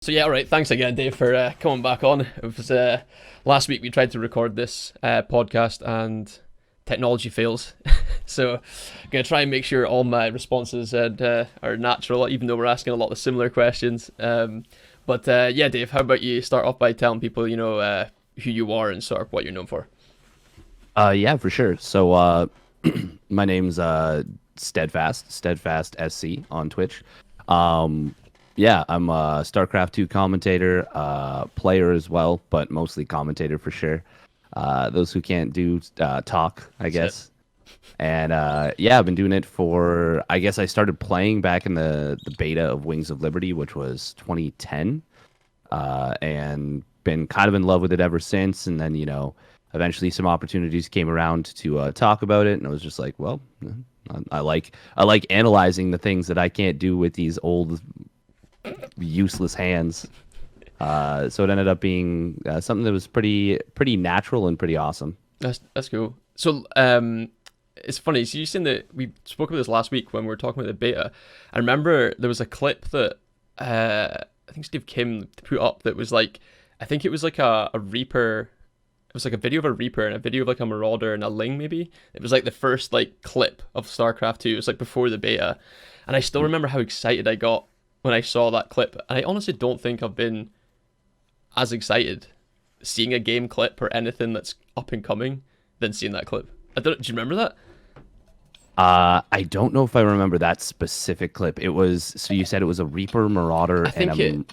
So yeah, all right. Thanks again, Dave, for coming back on. It was last week we tried to record this podcast and technology fails. So I'm gonna try and make sure all my responses are natural, even though we're asking a lot of similar questions. But yeah, Dave, how about you start off by telling people who you are and sort of what you're known for? Yeah, for sure. So, my name's Steadfast SC on Twitch. Um, yeah, I'm a StarCraft 2 commentator, player as well, but mostly commentator for sure. Those who can't do talk, I That's it. guess. And yeah, I've been doing it for, I guess I started playing back in the beta of Wings of Liberty, which was 2010, and been kind of in love with it ever since. And then, eventually some opportunities came around to talk about it, and I was just like, well, I like analyzing the things that I can't do with these old useless hands. So it ended up being something that was pretty natural and pretty awesome. That's cool. So it's funny. So you seen that we spoke about this last week when we were talking about the beta. I remember there was a clip that I think Steve Kim put up that was like, I think it was like a Reaper. It was like a video of a Reaper and a video of like a Marauder and a Ling maybe. It was like the first like clip of StarCraft 2. It was like before the beta. And I still remember how excited I got when I saw that clip. And I honestly don't think I've been as excited seeing a game clip or anything that's up and coming than seeing that clip. Do you remember that? I don't know if I remember that specific clip. It was, so you said it was a Reaper Marauder I and think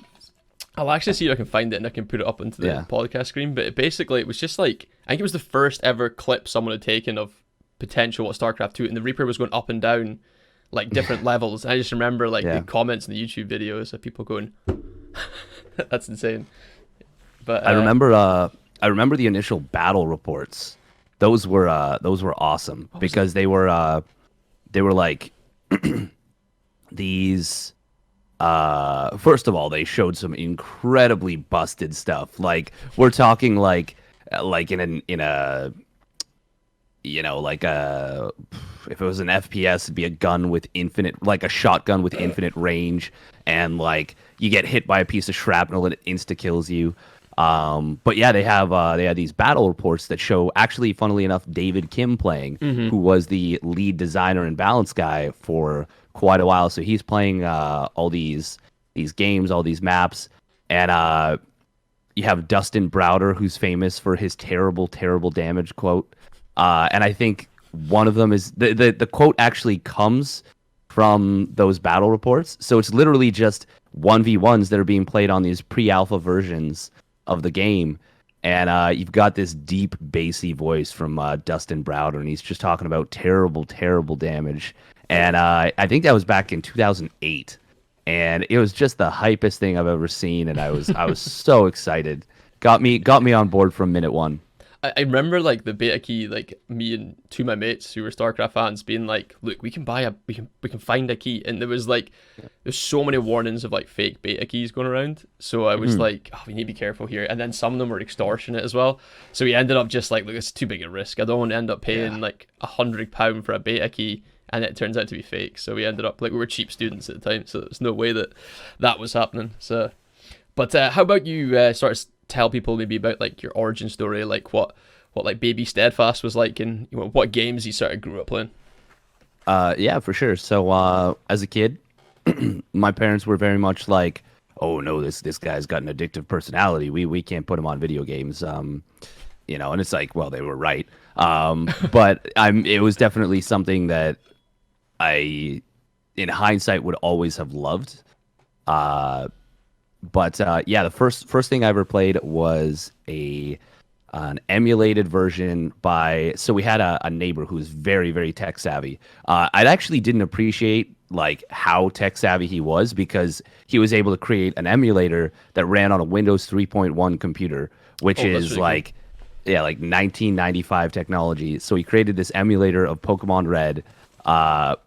I'll actually see if I can find it and I can put it up into the yeah. podcast screen. But basically, it was just like, I think it was the first ever clip someone had taken of potential what StarCraft 2, and the Reaper was going up and down like different levels. And I just remember like the Yeah. comments in the YouTube videos of people going, "That's insane." But I remember I remember the initial battle reports. Those were awesome what was it? because they were like these first of all, they showed some incredibly busted stuff. Like we're talking like in a like a if it was an FPS, it'd be a gun with infinite, like a shotgun with infinite range, and like you get hit by a piece of shrapnel and it insta kills you. But yeah, they had these battle reports that show actually, funnily enough, David Kim playing, Mm-hmm. who was the lead designer and balance guy for quite a while. So he's playing all these games, all these maps, and you have Dustin Browder, who's famous for his terrible, terrible damage quote. And I think one of them is the quote actually comes from those battle reports. So it's literally just 1v1s that are being played on these pre-alpha versions of the game. And you've got this deep, bassy voice from Dustin Browder, and he's just talking about terrible, terrible damage. And I think that was back in 2008, and it was just the hypest thing I've ever seen. And I was so excited. Got me on board from minute one. I remember like the beta key, like me and two of my mates who were StarCraft fans being like, "Look, we can find a key," and there was like, there's so many warnings of like fake beta keys going around. So I was Mhm. like, "Oh, we need to be careful here." And then some of them were extortionate as well. So we ended up just like, "Look, it's too big a risk. I don't want to end up Yeah. paying like £100 for a beta key." And it turns out to be fake. So we ended up like, we were cheap students at the time, so there's no way that that was happening. So, but how about you sort of tell people maybe about like your origin story, like what like baby Steadfast was like, and what games you sort of grew up playing. Yeah, for sure. So as a kid, my parents were very much like, "Oh no, this guy's got an addictive personality. We can't put him on video games." And it's like, well, they were right. But it was definitely something that I, in hindsight, would always have loved. Uh, but yeah, the first thing I ever played was a an emulated version by, so we had a neighbor who was very, very tech savvy. I actually didn't appreciate like how tech savvy he was, because he was able to create an emulator that ran on a Windows 3.1 computer, which Oh, that's is really cool. like, yeah, like 1995 technology. So he created this emulator of Pokemon Red, uh,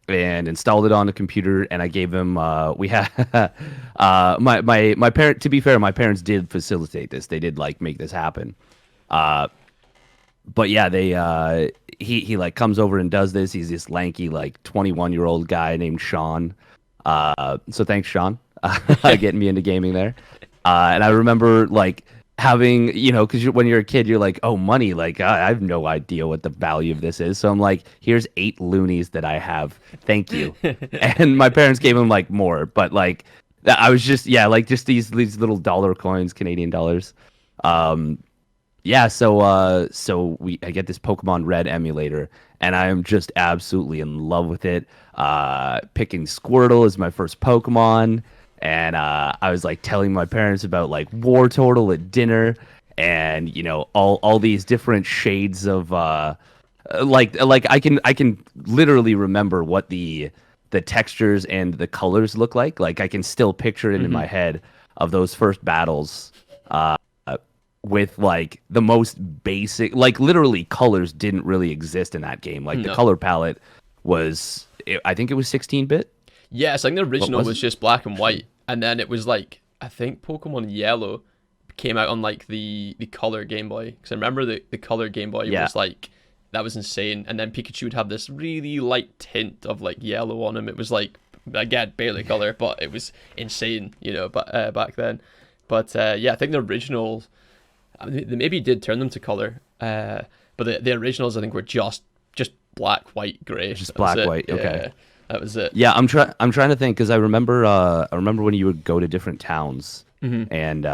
and installed it on the computer. And I gave him we had my parent, to be fair, my parents did facilitate this. They did like make this happen. uh but yeah, they he like comes over and does this. He's this lanky like 21-year-old guy named Sean. So thanks, Sean. getting me into gaming there. And I remember like having, because when you're a kid, you're like, oh, money, like I have no idea what the value of this is. So I'm like, here's 8 loonies that I have. Thank you. And my parents gave him like more, but like I was just like just these little dollar coins, Canadian dollars. Yeah, so I get this Pokemon Red emulator, and I am just absolutely in love with it. Picking Squirtle as my first Pokemon, and I was like telling my parents about like War Turtle at dinner, and all these different shades of like I can literally remember what the textures and the colors look like. Like I can still picture it in my head of those first battles. With like the most basic, like literally colors didn't really exist in that game. Like the color palette was, I think it was 16-bit. Yes, I think the original was just black and white, and then it was like, I think Pokemon Yellow came out on like the color Game Boy, because I remember the color Game Boy was like, that was insane. And then Pikachu would have this really light tint of like yellow on him. It was like, again, barely color, but it was insane, but back then. But yeah, I think the original, I mean, they maybe did turn them to color, but the originals I think were just black, white, gray. Just black, white. Okay, that was it. Yeah, I'm trying to think, because I remember when you would go to different towns, and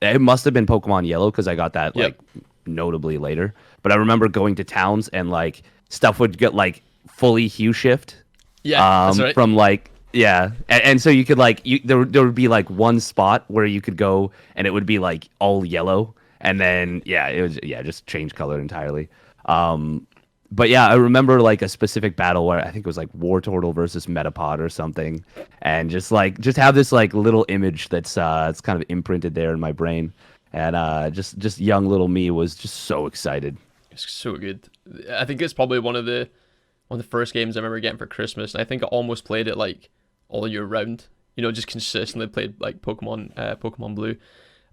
it must have been Pokemon Yellow, because I got that like notably later. But I remember going to towns and like stuff would get like fully hue shift. Yeah, that's right. From like. Yeah, and so you could like there would be like one spot where you could go and it would be like all yellow, and then it was just change color entirely. But yeah, I remember like a specific battle where I think it was like War Turtle versus Metapod or something, and just have this like little image that's it's kind of imprinted there in my brain, and just young little me was just so excited. It's so good. I think it's probably one of the first games I remember getting for Christmas, and I think I almost played it like all year round, just consistently played like Pokemon Blue.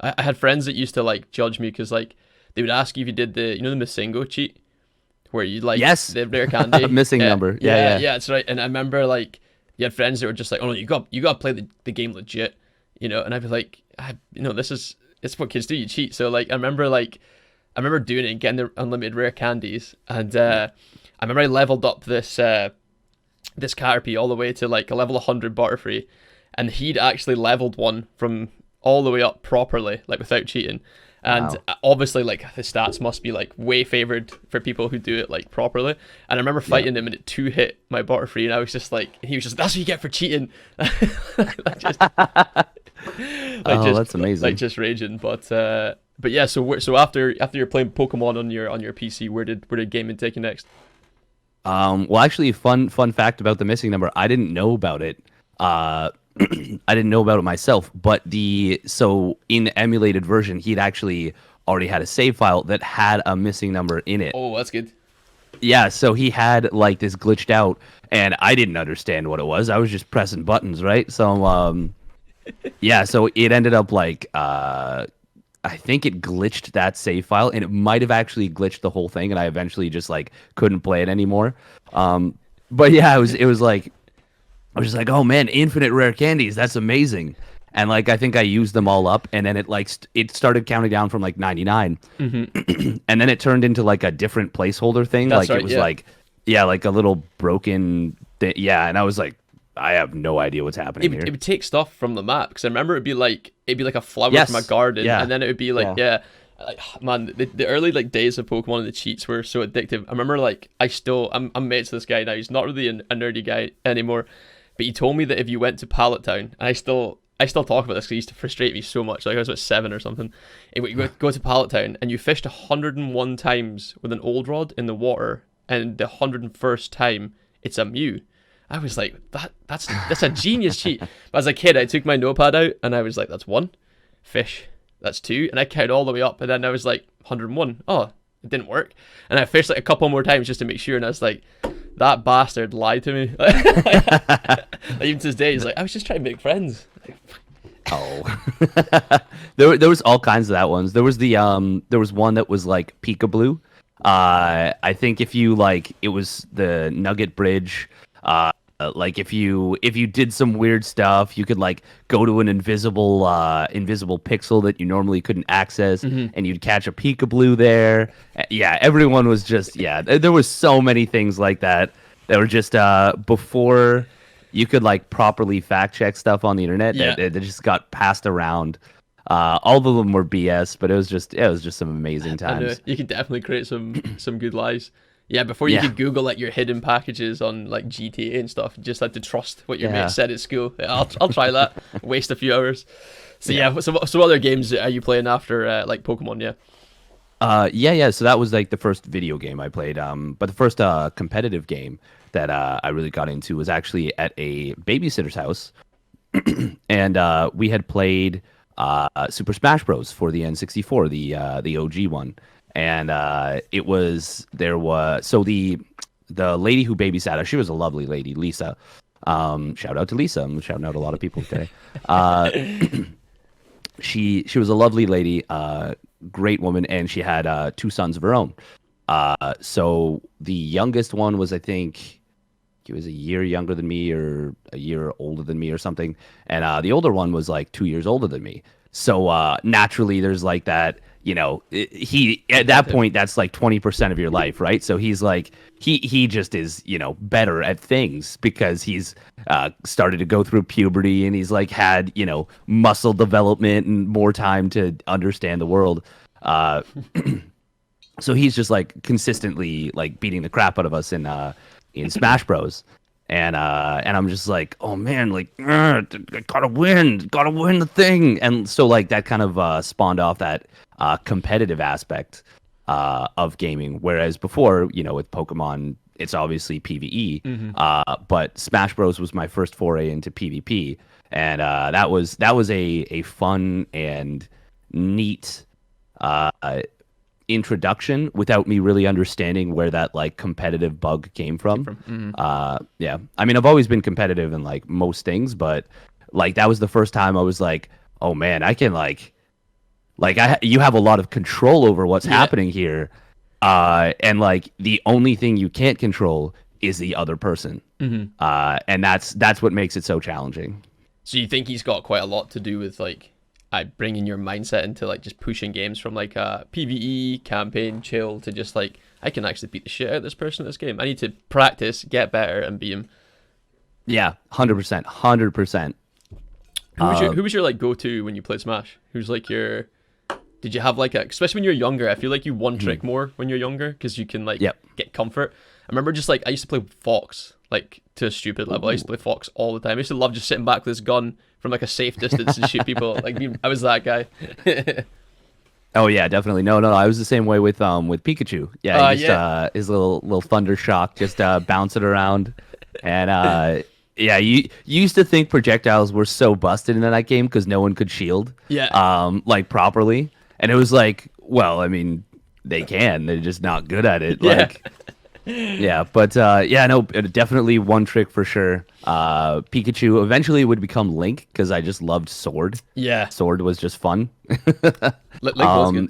I had friends that used to like judge me because like they would ask you if you did the the Missingo cheat, where you like the rare candy missing number. Yeah, that's right. And I remember like you had friends that were just like, oh no, you got to play the game legit, and I'd be like, it's what kids do, you cheat. So like I remember doing it and getting the unlimited rare candies, and I remember I leveled up this Caterpie all the way to like a level 100 Butterfree, and he'd actually leveled one from all the way up properly, like without cheating. And obviously like the stats must be like way favored for people who do it like properly. And I remember fighting him and it 2-hit my Butterfree, and I was just like, he was just, that's what you get for cheating. That's amazing. Like just raging. But yeah, so after you're playing Pokemon on your PC, where did gaming take you next? Well, actually, fun fact about the missing number. I didn't know about it. I didn't know about it myself. But so in the emulated version, he'd actually already had a save file that had a missing number in it. Oh, that's good. Yeah, so he had like this glitched out, and I didn't understand what it was. I was just pressing buttons, right? So so it ended up like I think it glitched that save file, and it might have actually glitched the whole thing, and I eventually just like couldn't play it anymore. But yeah, it was like I was just like, oh man, infinite rare candies, that's amazing. And like I think I used them all up, and then it started counting down from like 99, and then it turned into like a different placeholder thing. That's like right, it was like a little broken thing. Yeah, and I was like, I have no idea what's happening here. It would take stuff from the map, because I remember it'd be like a flower from a garden, and then it would be like man, the early like days of Pokemon and the cheats were so addictive. I remember like I'm mates with this guy now. He's not really a nerdy guy anymore, but he told me that if you went to Pallet Town, and I still talk about this because he used to frustrate me so much. Like I was about 7 or something. And you go to Pallet Town and you fished 101 times with an old rod in the water, and the 101st time it's a Mew. I was like, that's a genius cheat. But as a kid, I took my notepad out and I was like, that's 1 fish, that's 2, and I counted all the way up, and then I was like 101. Oh, it didn't work. And I fished like a couple more times just to make sure, and I was like, that bastard lied to me. Like, even to this day, he's like, I was just trying to make friends. Oh, there was all kinds of that ones. There was there was one that was like Peekaboo. I think if you like, it was the Nugget Bridge. like if you did some weird stuff, you could like go to an invisible pixel that you normally couldn't access, and you'd catch a peekaboo there. Yeah, everyone was just there was so many things like that were just before you could like properly fact check stuff on the internet that just got passed around. All of them were BS, but it was just some amazing times. I know. You could definitely create some good lies. Yeah, before you could Google like your hidden packages on like GTA and stuff, you just had to trust what your mate said at school. Yeah, I'll try that. Waste a few hours. So so what other games are you playing after like Pokemon? Yeah. So that was like the first video game I played. But the first competitive game that I really got into was actually at a babysitter's house, and we had played Super Smash Bros. For the N64, the OG one. And so the lady who babysat us, she was a lovely lady, Lisa. Shout out to Lisa. I'm shouting out a lot of people today. She was a lovely lady, great woman, and she had 2 sons of her own. So the youngest one was, I think, he was a year younger than me or a year older than me or something, and the older one was like 2 years older than me. So naturally, there's like that. He at that point, that's like 20% of your life, right? So he's like, he just is, better at things because he's started to go through puberty, and he's like had, muscle development and more time to understand the world. So he's just like consistently like beating the crap out of us in Smash Bros. And I'm just like, oh man, like gotta win the thing. And so like that kind of spawned off that competitive aspect of gaming. Whereas before, with Pokemon, it's obviously PvE. But Smash Bros was my first foray into PvP, and that was a fun and neat introduction without me really understanding where that like competitive bug came from. Yeah, I mean, I've always been competitive in like most things, but like that was the first time I was like, oh man, I can you have a lot of control over what's happening here, and like the only thing you can't control is the other person, and that's what makes it so challenging. So you think he's got quite a lot to do with like bringing your mindset into like just pushing games from like a PvE campaign chill to just like, I can actually beat the shit out of this person in this game. I need to practice, get better, and beat him. Yeah, 100%. Who was your like go-to when you played Smash? Who's like your? Did you have like especially when you're younger? I feel like you one trick more when you're younger because you can like get comfort. I remember just like I used to play Fox like to a stupid level. I used to play Fox all the time. I used to love just sitting back with this gun from like a safe distance and shoot people. Like I was that guy. Oh yeah, definitely. No, I was the same way with Pikachu. Yeah, his little thunder shock, just bouncing around, and you used to think projectiles were so busted in that game because no one could shield, like properly, and it was like, well, I mean, they're just not good at it, like. Yeah, but no, definitely one trick for sure. Pikachu eventually would become Link because I just loved Sword. Yeah, Sword was just fun. Link was good.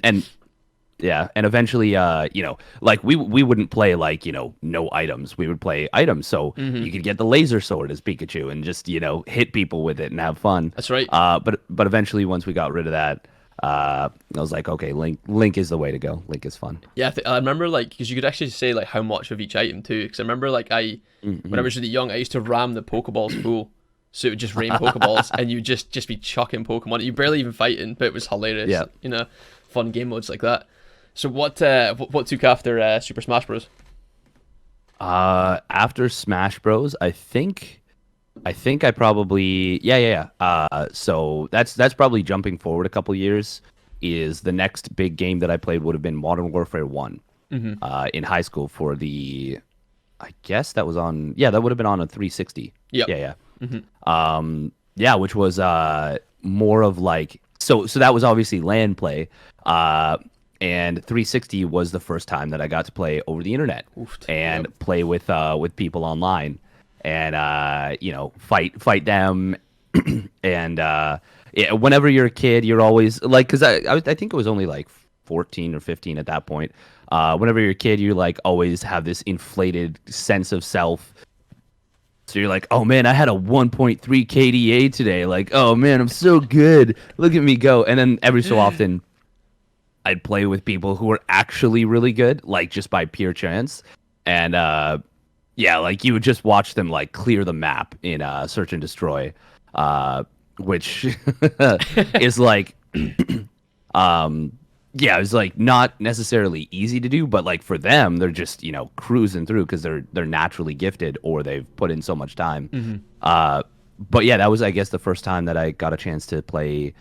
And eventually, like we wouldn't play like no items. We would play items, so you could get the laser sword as Pikachu and just hit people with it and have fun. That's right. But eventually, once we got rid of that. I was like, okay, Link is the way to go. Link is fun. Yeah, I remember like because you could actually say like how much of each item too. Because I remember like when I was really young, I used to ram the Pokeballs full, so it would just rain Pokeballs, and you just be chucking Pokemon. You barely even fighting, but it was hilarious. Yeah, fun game modes like that. So what took after Super Smash Bros? After Smash Bros, I think I probably so that's probably jumping forward a couple years. Is the next big game that I played would have been Modern Warfare 1 in high school for the, I guess that was on that would have been on a 360. Yeah. Which was more of like so that was obviously LAN play. And 360 was the first time that I got to play over the internet and play with people online. And fight them, and whenever you're a kid, you're always like, because I think it was only like 14 or 15 at that point. Whenever you're a kid, you like always have this inflated sense of self, So you're like, oh man, I had a 1.3 KDA today. Like, oh man, I'm so good. Look at me go. And then every so often, I'd play with people who were actually really good, like just by pure chance. And yeah, like you would just watch them like clear the map in Search and Destroy, which is like, yeah, it's like not necessarily easy to do, but like for them, they're just cruising through because they're naturally gifted or they've put in so much time. But yeah, that was I guess the first time that I got a chance to play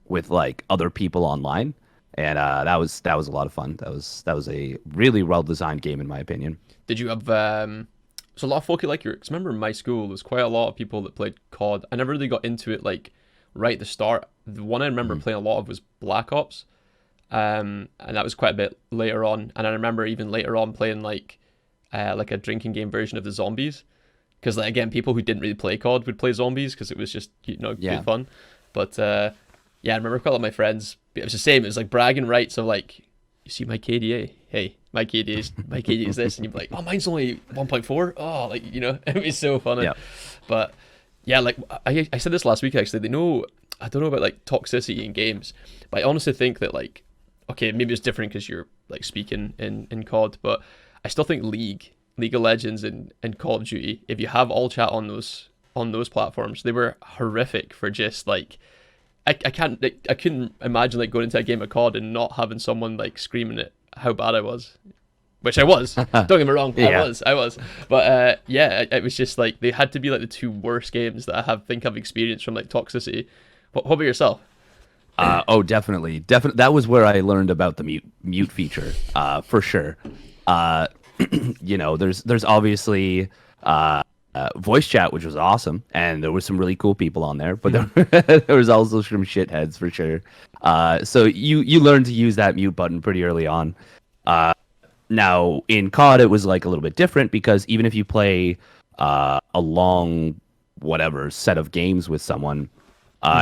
with like other people online, and that was a lot of fun. That was a really well designed game in my opinion. Did you have so a lot of folk like your? Cause remember in my school, there's quite a lot of people that played COD. I never really got into it like right at the start. The one I remember playing a lot of was Black Ops, and that was quite a bit later on. And I remember even later on playing like a drinking game version of the zombies, because like, again, people who didn't really play COD would play zombies because it was just good fun. But yeah, I remember quite a lot of my friends. It was the same. It was like bragging rights of like, you see my KDA? Hey, my KDA is this, and you'd be like, oh, mine's only 1.4. Oh, like it was so funny. Yeah. But yeah, like I said this last week actually. I don't know about like toxicity in games, but I honestly think that like, okay, maybe it's different because you're like speaking in COD, but I still think League of Legends and Call of Duty, if you have all chat on those platforms, they were horrific for just like, I couldn't imagine like going into a game of COD and not having someone like screaming at how bad I was. Which I was. Don't get me wrong, yeah. I was. But yeah, it was just like they had to be like the two worst games that I think I've experienced from like toxicity. What about yourself? Oh, definitely. That was where I learned about the mute feature, for sure. There's obviously voice chat, which was awesome, and there were some really cool people on there. But there was also some shitheads for sure. So you learned to use that mute button pretty early on. Now, in COD, it was like a little bit different because even if you play a long, whatever, set of games with someone,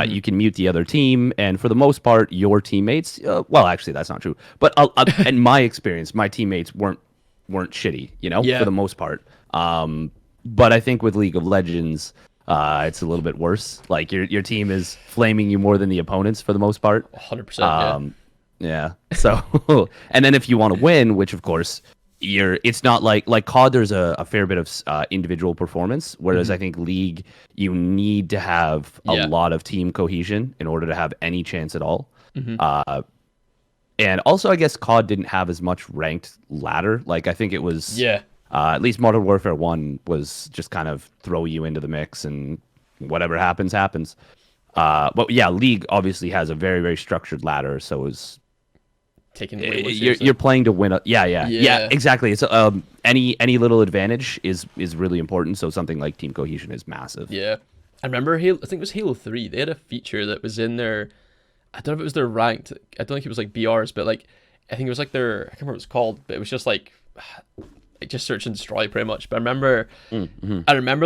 you can mute the other team. And for the most part, your teammates, well, actually, that's not true. But in my experience, my teammates weren't shitty, for the most part. But I think with League of Legends, it's a little bit worse. Like your team is flaming you more than the opponents for the most part. 100%. Yeah. So, and then if you want to win, which of course it's not like COD, there's a fair bit of individual performance, whereas I think League, you need to have a lot of team cohesion in order to have any chance at all. And also, I guess COD didn't have as much ranked ladder. Like I think it was at least Modern Warfare 1 was just kind of throw you into the mix and whatever happens. But yeah, League obviously has a very, very structured ladder, so it's taking you're playing to win. Yeah, exactly. It's any little advantage is really important. So something like team cohesion is massive. Yeah, I remember I think it was Halo 3. They had a feature that was in their, I don't know if it was their ranked. I don't think it was like BRs, but like I think it was like their, I can't remember what it was called, but it was just like just search and destroy pretty much. But I remember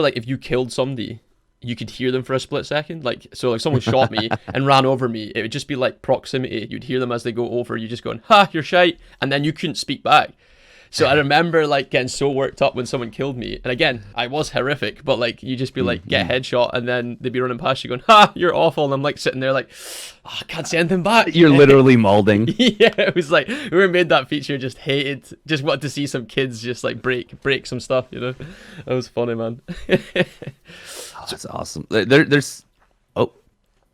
like if you killed somebody, you could hear them for a split second. Like, so like someone shot me and ran over me, it would just be like proximity. You'd hear them as they go over, you just going, ha, you're shite. And then you couldn't speak back. So I remember like getting so worked up when someone killed me. And again, I was horrific, but like you just be like, get a headshot, and then they'd be running past you going, ha, you're awful. And I'm like sitting there like, oh, I can't say anything back. You're literally molding. Yeah, it was like, whoever made that feature just wanted to see some kids just like break some stuff, That was funny, man. That's awesome. There's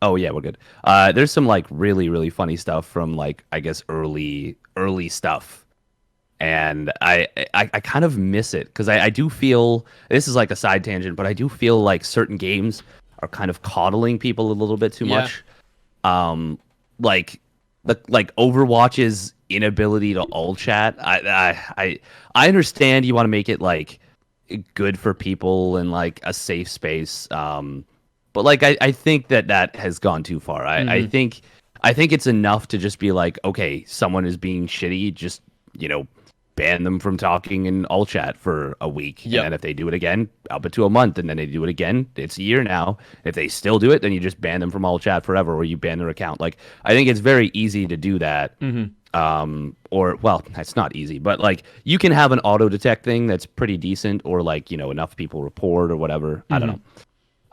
oh yeah, we're good. There's some like really, really funny stuff from like I guess early stuff, and I kind of miss it because I do feel, this is like a side tangent, but I do feel like certain games are kind of coddling people a little bit too much. Like Overwatch's inability to all chat. I understand you want to make it like good for people and like a safe space, but like I think that has gone too far. I think it's enough to just be like, okay, someone is being shitty, just ban them from talking in all chat for a week. Yep. And then if they do it again, up to a month, and then they do it again, it's a year now. If they still do it, then you just ban them from all chat forever, or you ban their account. Like, I think it's very easy to do that. Or, well, it's not easy, but like you can have an auto detect thing that's pretty decent, or like, you know, enough people report or whatever. I don't know.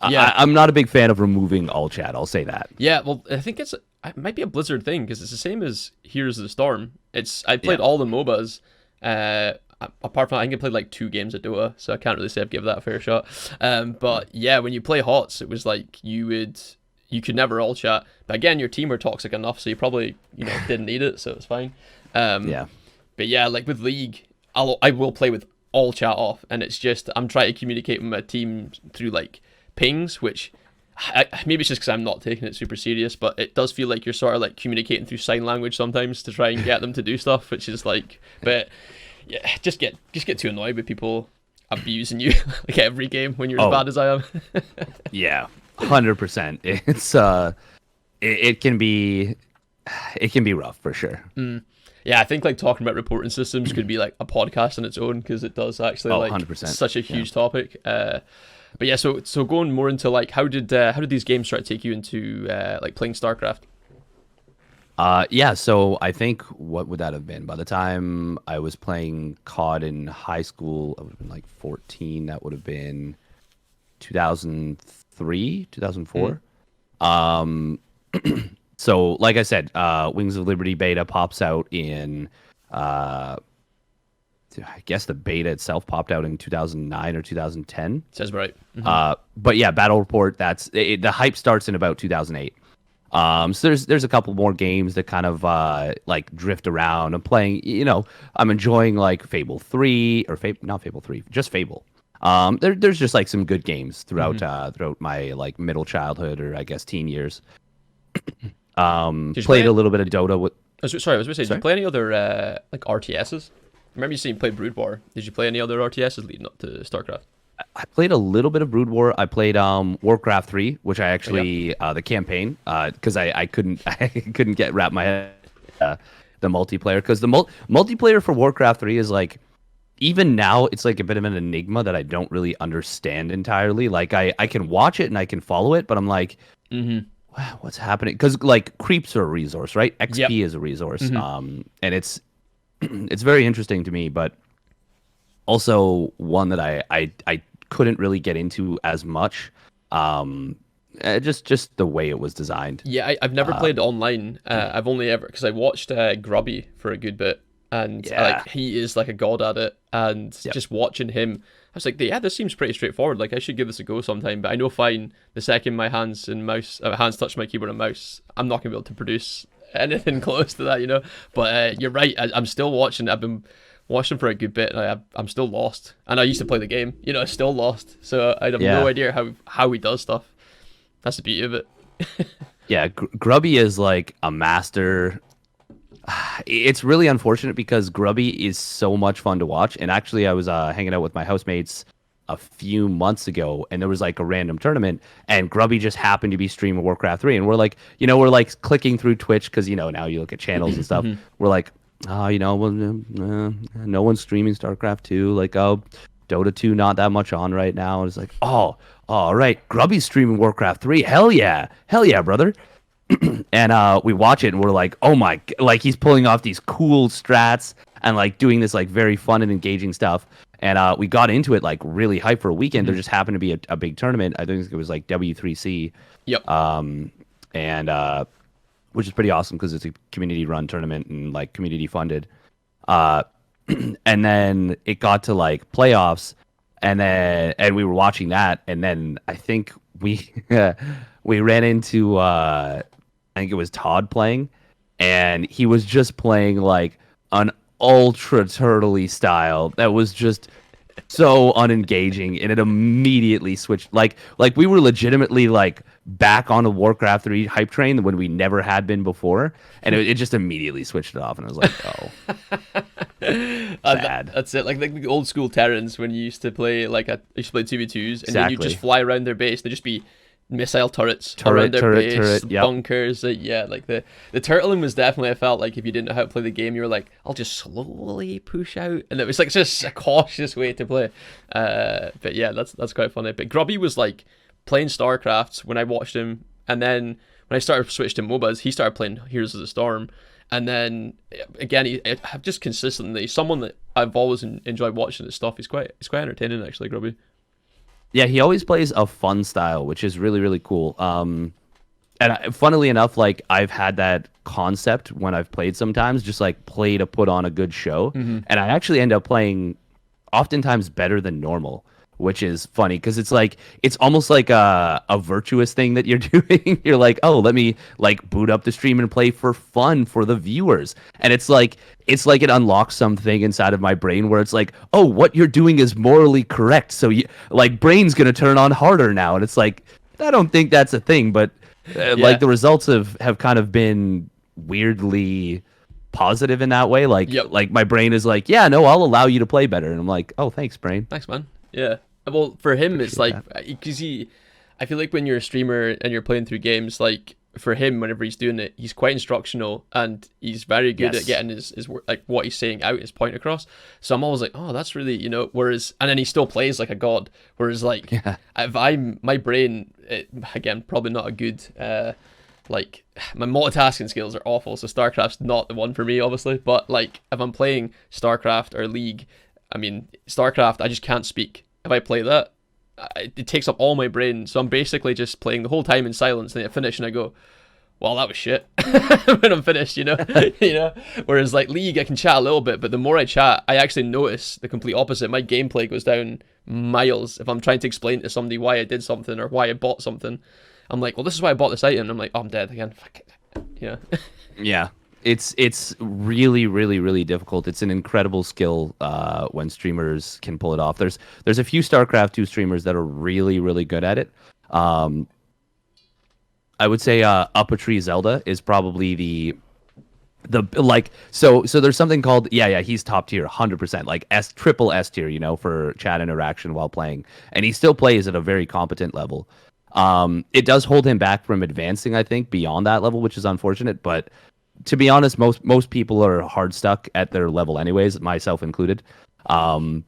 Yeah. I'm not a big fan of removing all chat. I'll say that. Yeah, well, I think it might be a Blizzard thing because it's the same as Here's the Storm. I played all the MOBAs. Apart from, I think I played like 2 games of Dota, so I can't really say I've given that a fair shot. But yeah, when you play HOTS, it was like you could never all chat. But again, your team were toxic enough, so you probably didn't need it, so it's fine. Yeah. But yeah, like with League, I will play with all chat off, and it's just I'm trying to communicate with my team through like pings, which maybe it's just because I'm not taking it super serious, but it does feel like you're sort of like communicating through sign language sometimes to try and get them to do stuff, which is like, but yeah, just get too annoyed with people abusing you like every game when you're as bad as I am. Yeah, 100%. It's it can be rough for sure. Yeah, I think like talking about reporting systems could be like a podcast on its own because it does actually like 100%. Such a huge topic. But yeah, so going more into like how did these games start to take you into like playing StarCraft? Yeah, so I think what would that have been? By the time I was playing COD in high school, I would have been like 14. That would have been 2003, 2004. So like I said, Wings of Liberty beta pops out in I guess the beta itself popped out in 2009 or 2010. Says right. But yeah, Battle Report, the hype starts in about 2008. So there's a couple more games that kind of like drift around. I'm playing, I'm enjoying like Fable 3 or not Fable 3, just Fable. There's just like some good games throughout my like middle childhood or I guess teen years. Played a little bit of Dota with. I was going to say, did you play any other like RTSs? I remember you saying you played Brood War. Did you play any other RTSs leading up to StarCraft? I played a little bit of Brood War. I played Warcraft 3, which I actually the campaign because I couldn't wrap my head the multiplayer because the multiplayer for Warcraft 3 is like even now it's like a bit of an enigma that I don't really understand entirely. Like I can watch it and I can follow it, but I'm like, wow, what's happening? Because like creeps are a resource, right? XP is a resource, and it's very interesting to me, but also one that I couldn't really get into as much. Just the way it was designed. Yeah, I've never played online. I've only ever because I watched Grubby for a good bit, and like he is like a god at it. And just watching him, I was like, yeah, this seems pretty straightforward. Like I should give this a go sometime. But I know fine, the second my hands touch my keyboard and mouse, I'm not gonna be able to produce anything close to that, But you're right. I'm still watching. I've been watching for a good bit, and I'm still lost. And I used to play the game, still lost. So I have no idea how he does stuff. That's the beauty of it. Yeah, Grubby is like a master. It's really unfortunate because Grubby is so much fun to watch. And actually, I was hanging out with my housemates a few months ago, and there was like a random tournament, and Grubby just happened to be streaming Warcraft 3, and we're like, we're like clicking through Twitch because now you look at channels and stuff. We're like, no one's streaming StarCraft 2. Like, Dota 2 not that much on right now. It's like, all right, Grubby's streaming Warcraft 3. Hell yeah, brother. And we watch it and we're like, oh my, like he's pulling off these cool strats and like doing this like very fun and engaging stuff. And we got into it like really hype for a weekend. There just happened to be a big tournament. I think it was like W3C. Yep. And which is pretty awesome because it's a community run tournament and like community funded. And then it got to like playoffs, and we were watching that, and then I think we we ran into I think it was Todd playing, and he was just playing like an ultra turtley style that was just so unengaging, and it immediately switched. Like we were legitimately like back on the Warcraft 3 hype train when we never had been before, and it just immediately switched it off, and I was like, oh. That's it. Like the old school Terrans when you used to play like you used to play 2v2s, and then you Exactly. just fly around their base. There'd just be missile turrets around their base, yep. bunkers. Yeah, like the turtling was definitely, I felt like if you didn't know how to play the game, you were like, I'll just slowly push out, and it was like just a cautious way to play. But yeah, that's quite funny. But Grubby was like playing StarCraft when I watched him, and then when I started switch to MOBAs, he started playing Heroes of the Storm, and then again, I've just consistently someone that I've always enjoyed watching his stuff. He's quite entertaining actually, Grubby. Yeah, he always plays a fun style, which is really, really cool. And funnily enough, like I've had that concept when I've played sometimes, just like play to put on a good show. Mm-hmm. And I actually end up playing oftentimes better than normal, which is funny because it's like it's almost like a virtuous thing that you're doing. You're like, oh, let me like boot up the stream and play for fun for the viewers. And it's like it unlocks something inside of my brain where it's like, oh, what you're doing is morally correct. So you like brain's gonna turn on harder now. And it's like, I don't think that's a thing, but like the results have kind of been weirdly positive in that way. Like like my brain is like, yeah, no, I'll allow you to play better. And I'm like, oh, thanks, brain. Thanks, man. Yeah. Well, for him, it's like, because I feel like when you're a streamer and you're playing through games, like for him, whenever he's doing it, he's quite instructional and he's very good at getting his like what he's saying out, his point across. So I'm always like, oh, that's really, whereas, and then he still plays like a god. Whereas like, if my brain, again, probably not a good, like my multitasking skills are awful. So StarCraft's not the one for me, obviously. But like if I'm playing StarCraft or League, I mean, StarCraft, I just can't speak. If I play that, it takes up all my brain. So I'm basically just playing the whole time in silence. And then I finish and I go, well, that was shit. When I'm finished, Whereas like League, I can chat a little bit, but the more I chat, I actually notice the complete opposite. My gameplay goes down miles. If I'm trying to explain to somebody why I did something or why I bought something, I'm like, well, this is why I bought this item. And I'm like, oh, I'm dead again. Fuck it. Yeah. It's really, really, really difficult. It's an incredible skill when streamers can pull it off. There's a few StarCraft 2 streamers that are really, really good at it. I would say Up a Tree Zelda is probably the like so there's something called he's top tier 100%, like triple S tier, for chat interaction while playing, and he still plays at a very competent level. It does hold him back from advancing, I think, beyond that level, which is unfortunate, but to be honest, most people are hard stuck at their level anyways, myself included. He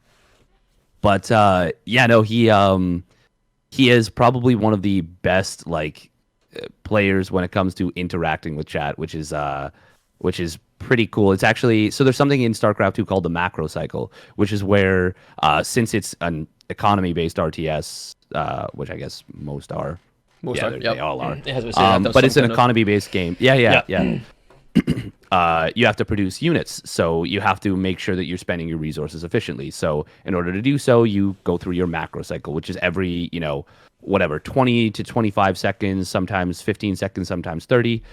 is probably one of the best like players when it comes to interacting with chat, which is pretty cool. It's actually, so there's something in StarCraft 2 called the macro cycle, which is where since it's an economy based RTS, which I guess most are. They all are. But it's an economy based game. Yeah. You have to produce units, so you have to make sure that you're spending your resources efficiently. So in order to do so, you go through your macro cycle, which is every 20 to 25 seconds, sometimes 15 seconds, sometimes 30.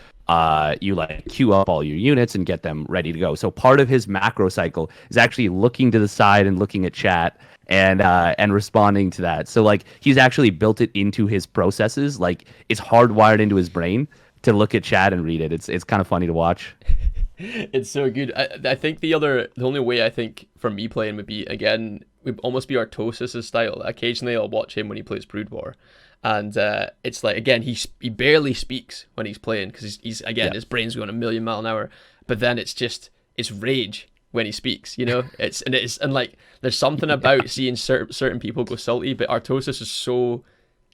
You like queue up all your units and get them ready to go. So part of his macro cycle is actually looking to the side and looking at chat and responding to that. So like he's actually built it into his processes. Like it's hardwired into his brain to look at chat and read it. It's kind of funny to watch. It's so good. I think the only way I think for me playing would be, again, would almost be Artosis' style. Occasionally I'll watch him when he plays Brood War, and it's like, again, he barely speaks when he's playing because he's his brain's going a million mile an hour, but then it's rage when he speaks, and like there's something about seeing certain people go salty, but Artosis is so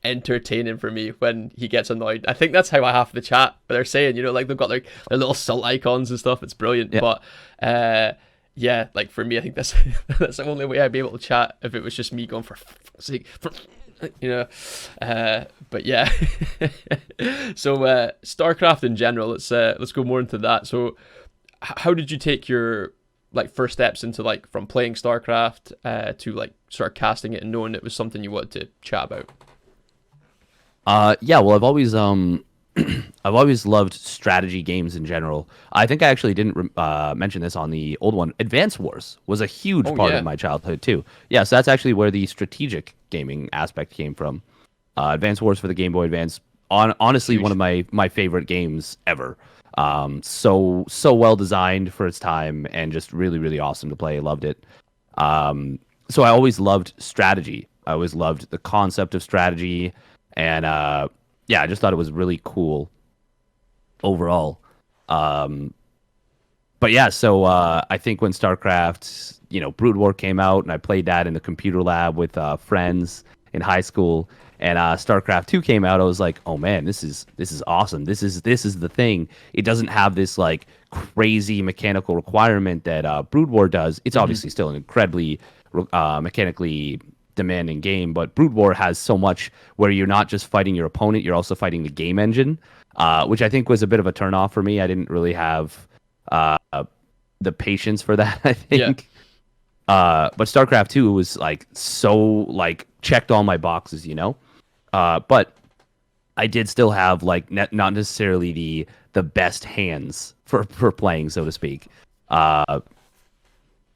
entertaining for me when he gets annoyed. I think that's how I have the chat, but they're saying, like they've got their little salt icons and stuff. It's brilliant. But like for me, I think that's the only way I'd be able to chat if it was just me going for sake, but yeah. So StarCraft in general, let's go more into that. So how did you take your like first steps into like from playing StarCraft to like start casting it and knowing it was something you wanted to chat about? Well, I've always I've always loved strategy games in general. I think I actually didn't mention this on the old one. Advance Wars was a huge part of my childhood too. Yeah, so that's actually where the strategic gaming aspect came from. Advance Wars for the Game Boy Advance, honestly, huge. One of my favorite games ever. So well designed for its time and just really, really awesome to play. I loved it. So I always loved strategy. I always loved the concept of strategy. And yeah, I just thought it was really cool overall. Um, but yeah, so I think when StarCraft, Brood War came out, and I played that in the computer lab with friends in high school, and StarCraft 2 came out, I was like, oh man, this is awesome. This is the thing. It doesn't have this like crazy mechanical requirement that Brood War does. It's obviously still an incredibly mechanically demanding game, but Brood War has so much where you're not just fighting your opponent, you're also fighting the game engine, which I think was a bit of a turnoff for me. I didn't really have the patience for that, I think. But StarCraft 2 was like so like checked all my boxes. But I did still have like not necessarily the best hands for playing, so to speak.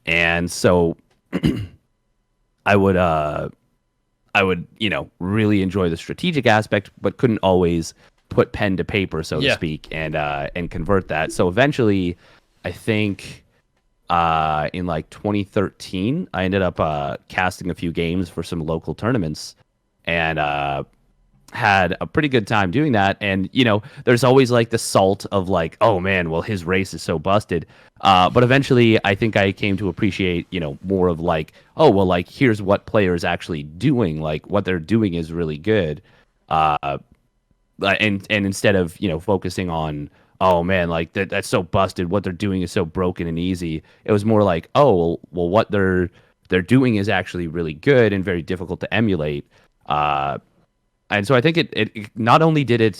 And so I would really enjoy the strategic aspect, but couldn't always put pen to paper, so to speak, and convert that. So eventually, I think in like 2013, I ended up casting a few games for some local tournaments, and had a pretty good time doing that. And there's always like the salt of like, oh man, well his race is so busted. But eventually, I think I came to appreciate more of like, oh well, like here's what players actually doing. Like what they're doing is really good. And instead of focusing on, oh man, like that's so busted, what they're doing is so broken and easy, it was more like, oh well what they're doing is actually really good and very difficult to emulate. And so I think it not only did it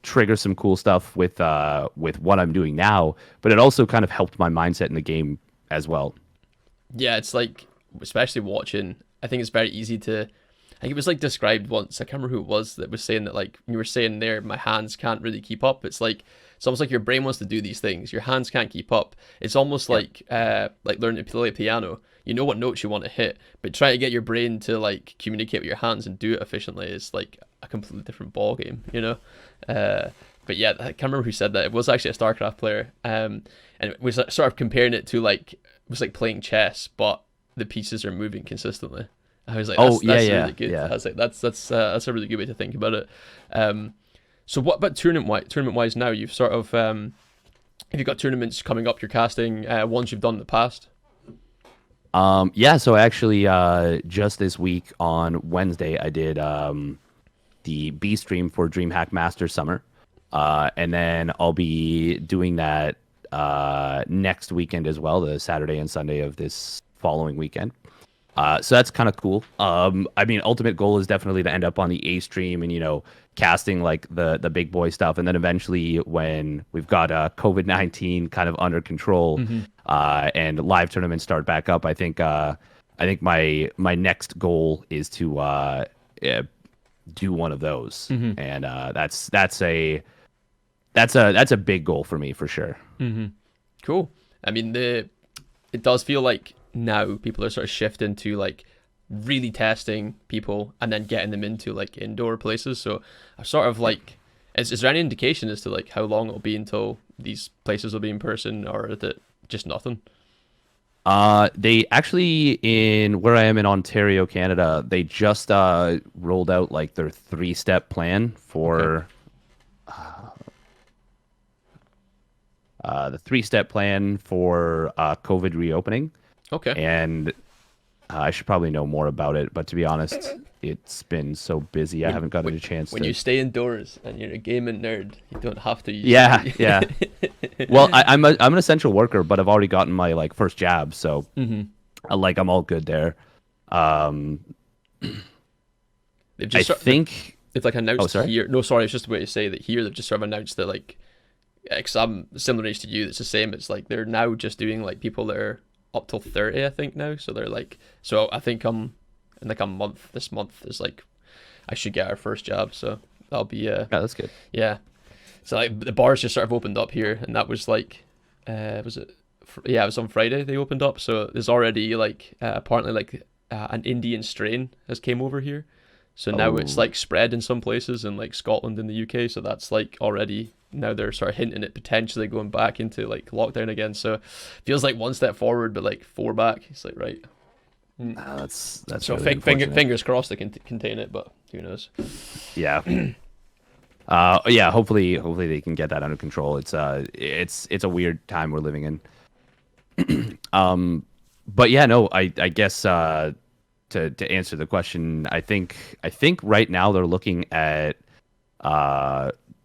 trigger some cool stuff with what I'm doing now, but it also kind of helped my mindset in the game as well. Yeah, it's like, especially watching, I think it's very easy to, I think it was like described once, I can't remember who it was that was saying that, like you were saying there, my hands can't really keep up. It's almost like your brain wants to do these things, your hands can't keep up. It's almost like learning to play piano. You know what notes you want to hit, but trying to get your brain to like communicate with your hands and do it efficiently is like a completely different ball game, But yeah, I can't remember who said that. It was actually a StarCraft player, and it was sort of comparing it to like, it was like playing chess, but the pieces are moving consistently. I was like, that's really good. Yeah. I was like, that's a really good way to think about it. So what about tournament wise now? You've sort of have you got tournaments coming up? You're casting ones you've done in the past. So actually, just this week on Wednesday, I did the B stream for DreamHack Masters Summer, and then I'll be doing that next weekend as well, the Saturday and Sunday of this following weekend. So that's kind of cool. I mean, ultimate goal is definitely to end up on the A stream and casting like the big boy stuff, and then eventually when we've got COVID-19 kind of under control, and live tournaments start back up, I think my next goal is to do one of those, and that's a big goal for me for sure. Cool. I mean, it does feel like now people are sort of shifting to like really testing people and then getting them into like indoor places. So I sort of like, is there any indication as to like how long it'll be until these places will be in person, or is it just nothing? They actually, in where I am in Ontario, Canada, they just rolled out like their 3-step plan for the 3-step plan for COVID reopening. Okay. And I should probably know more about it, but to be honest, it's been so busy, I haven't gotten a chance to. When you stay indoors and you're a gaming nerd, you don't have to use Yeah. Well, I'm an essential worker, but I've already gotten my like first jab, so like I'm all good there. They've like announced here. No, sorry, it's just a way to say that here they've just sort of announced that like, because I'm similar age to you, it's the same. It's like they're now just doing like people that are up till 30, I think now. So they're like, so I think I'm in like a month. This month is like, I should get our first job. So that'll be yeah, that's good. Yeah. So like the bars just sort of opened up here, and that was like, it was on Friday they opened up. So there's already like apparently like an Indian strain has came over here. So now it's like spread in some places in like Scotland and the UK. So that's like already, now they're sort of hinting at potentially going back into like lockdown again. So feels like one step forward, but like 4 back. It's like, right. That's so really fingers crossed they can contain it, but who knows? Yeah. Yeah. Hopefully they can get that under control. It's a weird time we're living in. But yeah, no, I guess to answer the question, I think right now they're looking at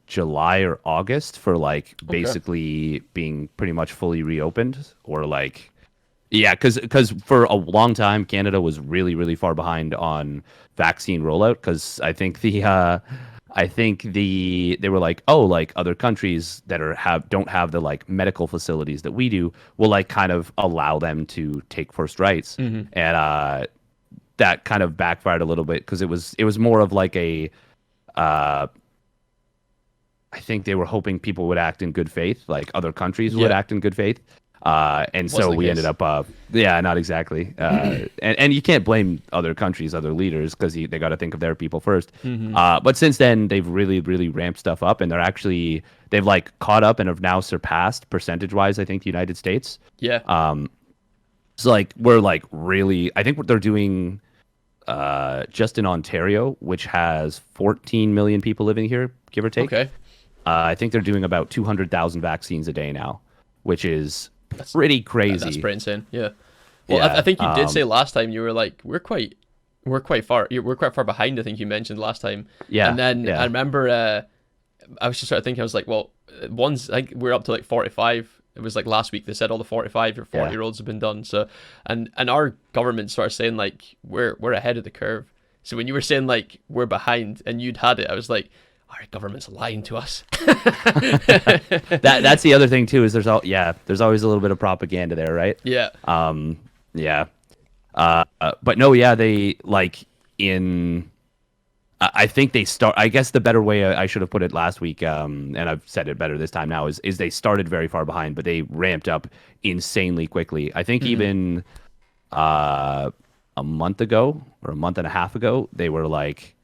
July or August for like basically being pretty much fully reopened, or like yeah, because for a long time Canada was really really far behind on vaccine rollout, because I think they were like, oh, like other countries that don't have the like medical facilities that we do will like kind of allow them to take first rights. And that kind of backfired a little bit, because it was more of like a I think they were hoping people would act in good faith, like other countries would act in good faith. And so we ended up, not exactly. And you can't blame other countries, other leaders, because they got to think of their people first. But since then, they've really, really ramped stuff up, and they've like caught up and have now surpassed percentage-wise, I think, the United States. Yeah. So like we're like really, I think what they're doing, just in Ontario, which has 14 million people living here, give or take. Okay. I think they're doing about 200,000 vaccines a day now, which is pretty crazy. That's pretty insane. Yeah. Well, I think you did say last time, you were like, we're quite far behind. I think you mentioned last time. Yeah. And then I remember, I was just sort of thinking, I was like, well, I think we're up to like 45. It was like last week they said all the 45 or 40-year-olds have been done. So, and our government started saying like we're ahead of the curve. So when you were saying like we're behind and you'd had it, I was like, our government's lying to us. That's the other thing too, is there's always a little bit of propaganda there, right? Yeah. But no, yeah, they like I think they start. I guess the better way I should have put it last week, and I've said it better this time now, is they started very far behind, but they ramped up insanely quickly. I think even a month ago or a month and a half ago, they were like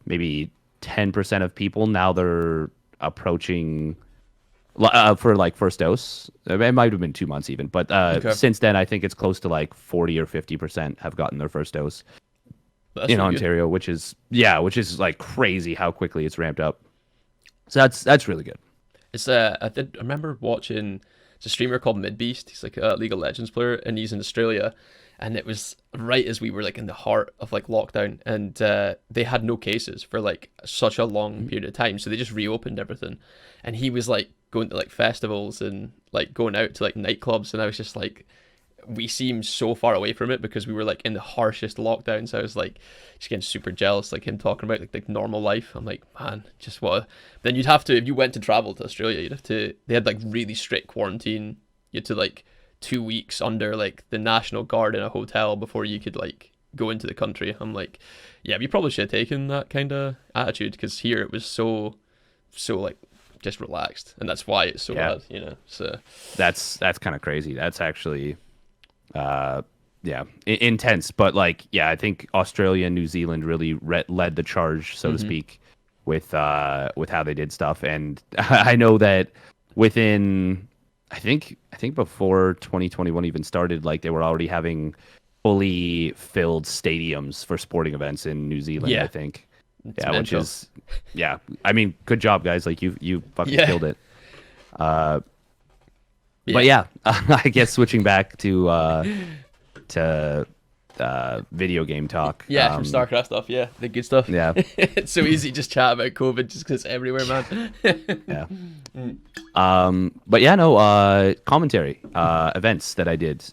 maybe 10% of people. Now they're approaching for like first dose. It might have been 2 months even, but since then I think it's close to like 40 or 50% have gotten their first dose in Ontario, good. which is like crazy how quickly it's ramped up. So that's really good. It's I remember watching, it's a streamer called Midbeast. He's like a League of Legends player, and he's in Australia. And it was right as we were like in the heart of like lockdown, and they had no cases for like such a long period of time, so they just reopened everything. And he was like going to like festivals and like going out to like nightclubs, and I was just like, we seem so far away from it because we were like in the harshest lockdown. So I was like just getting super jealous, like him talking about like normal life. I'm like, man, just what? Then you'd have to, if you went to travel to Australia, they had like really strict quarantine. You had to like 2 weeks under like the National Guard in a hotel before you could like go into the country. I'm like, yeah, we probably should have taken that kind of attitude, because here it was so like just relaxed, and that's why it's so bad, so that's kind of crazy. That's actually intense. But like, yeah, I think Australia and New Zealand really led the charge, so to speak, with how they did stuff. And I know that within I think before 2021 even started, like they were already having fully filled stadiums for sporting events in New Zealand. I think, which is, I mean, good job, guys. Like you fucking killed it. But yeah, I guess switching back to video game talk. Yeah, from StarCraft stuff. Yeah, the good stuff. Yeah, it's so easy just chat about COVID just because it's everywhere, man. Yeah. But yeah, no, commentary, events that I did.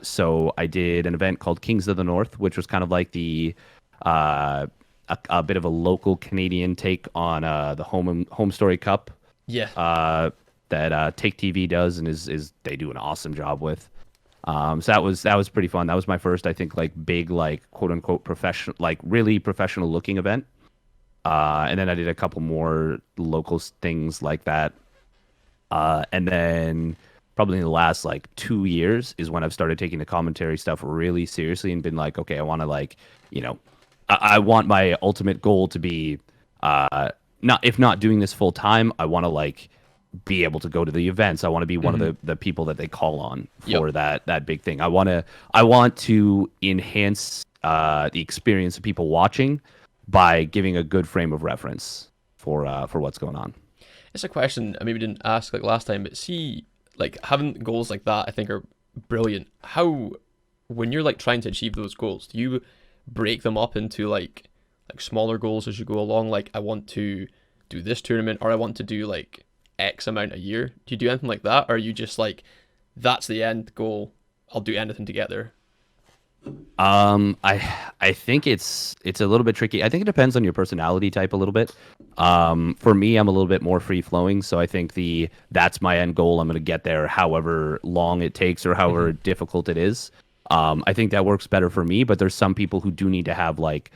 So I did an event called Kings of the North, which was kind of like a bit of a local Canadian take on the Home Story Cup. Yeah. That Take TV does, and is they do an awesome job with. So that was pretty fun. That was my first, I think, like big, like quote unquote professional, like really professional looking event. And then I did a couple more local things like that. And then probably in the last like 2 years is when I've started taking the commentary stuff really seriously and been like, okay, I want to like, I want my ultimate goal to be, not doing this full time, I want to like be able to go to the events. I want to be one of the people that they call on for that big thing. I want to enhance the experience of people watching by giving a good frame of reference for what's going on. It's a question I maybe didn't ask like last time, but see, like having goals like that, I think are brilliant. How, when you're like trying to achieve those goals, do you break them up into like smaller goals as you go along? Like I want to do this tournament, or I want to do like X amount a year. Do you do anything like that, or are you just like, that's the end goal, I'll do anything to get there? I think it's a little bit tricky. I think it depends on your personality type a little bit. For me, I'm a little bit more free flowing, so I think that's my end goal. I'm going to get there however long it takes or however difficult it is. I think that works better for me, but there's some people who do need to have like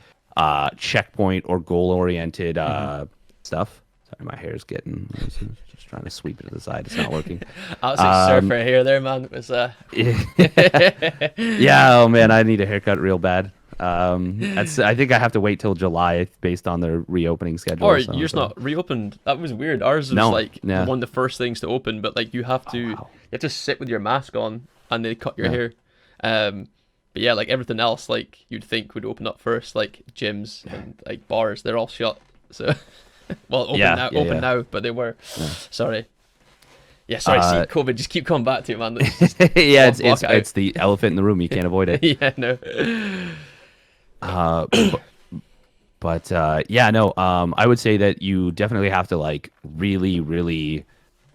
checkpoint or goal oriented stuff. Sorry, my hair's getting just trying to sweep it to the side. It's not working. Absolute surfer hair there, man. It was yeah. Oh man, I need a haircut real bad. I think I have to wait till July based on the reopening schedule. Or yours not reopened. That was weird. Ours was one of the first things to open, but like you have to you have to sit with your mask on and they cut your hair. But yeah, like everything else, like you'd think would open up first, like gyms and like bars, they're all shut. So well, open now, but they were. Yeah. Sorry. Yeah, sorry. See, COVID, just keep coming back to it, man. Yeah, it's the elephant in the room. You can't avoid it. Yeah, no. Yeah, no. I would say that you definitely have to like really, really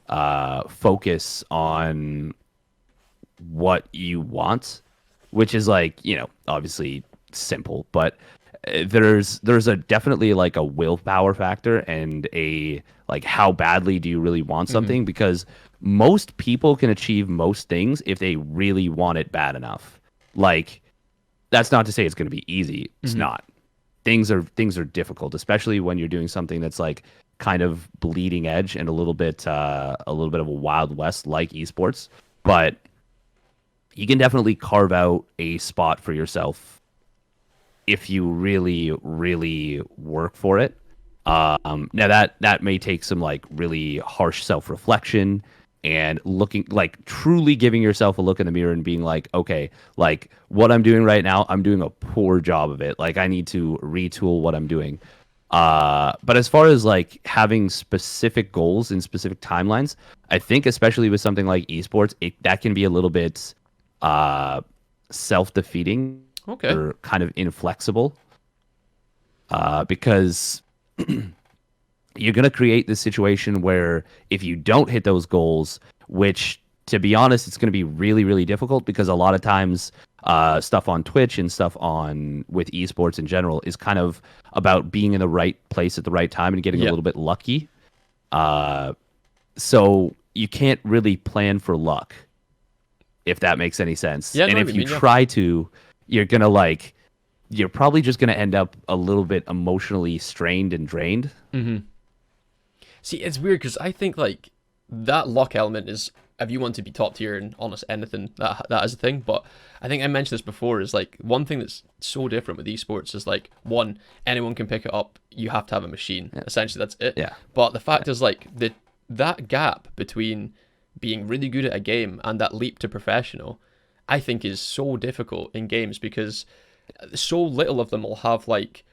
focus on what you want, which is like, obviously simple, but there's a definitely like a willpower factor and a like how badly do you really want something, because most people can achieve most things if they really want it bad enough. Like that's not to say it's going to be easy. It's not. Things are difficult, especially when you're doing something that's like kind of bleeding edge and a little bit of a wild west like esports, but you can definitely carve out a spot for yourself if you really, really work for it. Now that may take some like really harsh self-reflection and looking like truly giving yourself a look in the mirror and being like, okay, like what I'm doing right now, I'm doing a poor job of it. Like I need to retool what I'm doing. But as far as like having specific goals and specific timelines, I think especially with something like esports, that can be a little bit self-defeating. Okay. Or kind of inflexible, because you're going to create this situation where if you don't hit those goals, which to be honest, it's going to be really, really difficult, because a lot of times stuff on Twitch and stuff with esports in general is kind of about being in the right place at the right time and getting a little bit lucky. So you can't really plan for luck, if that makes any sense. Yeah, and if you try to, you're probably just going to end up a little bit emotionally strained and drained. See, it's weird because I think like that luck element is, if you want to be top tier in almost anything, that is a thing. But I think I mentioned this before, is like one thing that's so different with esports is like, one, anyone can pick it up. You have to have a machine. Yeah. Essentially, that's it. Yeah. But the fact is like that gap between being really good at a game and that leap to professional, I think is so difficult in games, because so little of them will have like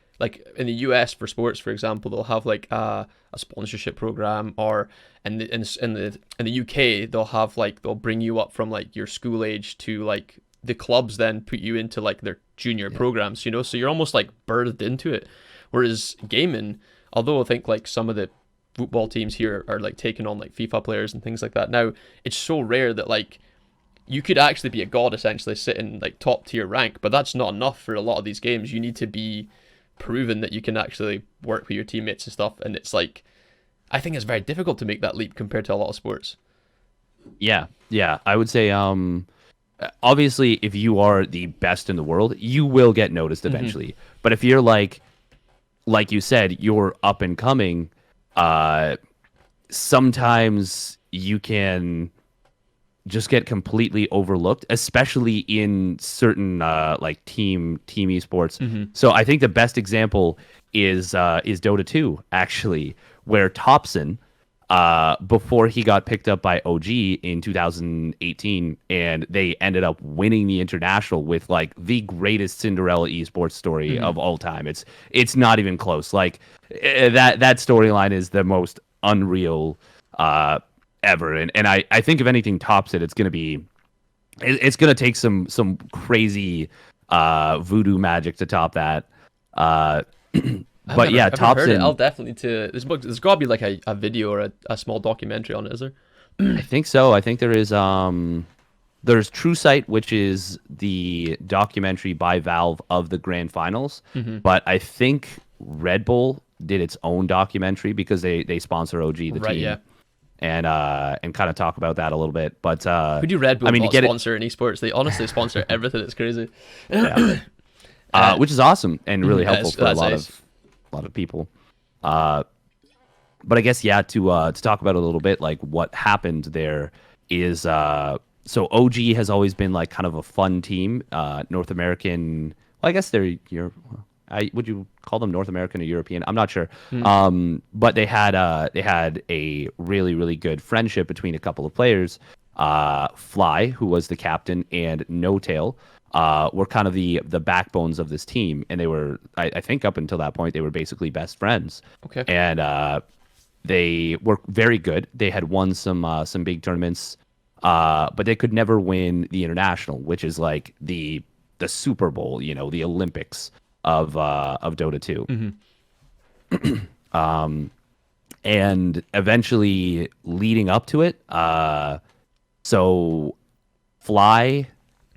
in the US for sports, for example, they'll have like a sponsorship program, or in the UK they'll bring you up from like your school age to like the clubs then put you into like their junior programs, so you're almost like birthed into it. Whereas gaming, although I think like some of the football teams here are like taking on like FIFA players and things like that now, it's so rare that like you could actually be a god essentially sitting like top tier rank, but that's not enough for a lot of these games. You need to be proven that you can actually work with your teammates and stuff, and it's like, I think it's very difficult to make that leap compared to a lot of sports. Yeah, I would say obviously if you are the best in the world, you will get noticed eventually. But if you're like you said, you're up and coming, sometimes you can just get completely overlooked, especially in certain like team esports. So I think the best example is Dota 2, actually, where Topson before he got picked up by OG in 2018, and they ended up winning the international with like the greatest Cinderella esports story of all time. It's not even close. Like that storyline is the most unreal ever, and I think if anything tops it, it's gonna take some crazy voodoo magic to top that. But yeah, I've never tops heard it. in. I'll definitely there's got to be like a video or a small documentary on it, is there? I think so. I think there is. There's True Sight, which is the documentary by Valve of the grand finals. But I think Red Bull did its own documentary because they sponsor OG the Right, team. yeah. And kind of talk about that a little bit. But Who do Red Bull I mean, not to get sponsor in esports? They honestly sponsor everything. It's crazy. which is awesome and really helpful for a that's lot nice. of people. But I guess to talk about it a little bit, like what happened there is so OG has always been like kind of a fun team, North American. Well, I guess they're would you call them North American or European? I'm not sure. But they had a really really good friendship between a couple of players. Fly, who was the captain, and No Tail were kind of the backbones of this team, and they were I think up until that point they were basically best friends. Okay. And they were very good. They had won some big tournaments, but they could never win the international, which is like the Super Bowl, the Olympics of Dota 2. And eventually leading up to it, so Fly,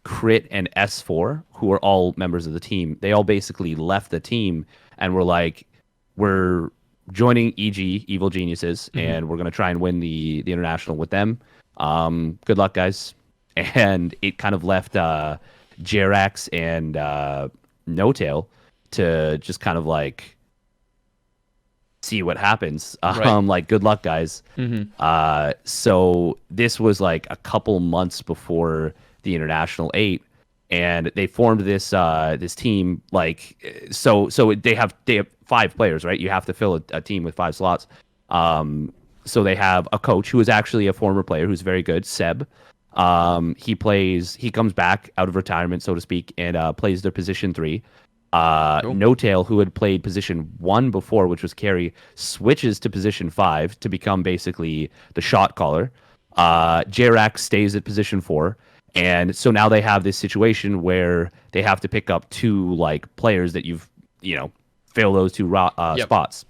Crit, and S4, who were all members of the team, they all basically left the team and were like, we're joining EG, Evil Geniuses, and we're going to try and win the international with them. Good luck, guys. And it kind of left Jerax and No Tail to just kind of like see what happens. Right. Like, good luck, guys. So this was like a couple months before the International 8, and they formed this team. Like, so they have 5 players, right? You have to fill a team with 5 slots. So they have a coach who is actually a former player who's very good, Seb. He comes back out of retirement, so to speak, and plays their position 3. Cool. No Tail, who had played position 1 before, which was carry, switches to position 5 to become basically the shot caller. Jerax stays at position 4. And so now they have this situation where they have to pick up 2 like players that fill those 2 spots.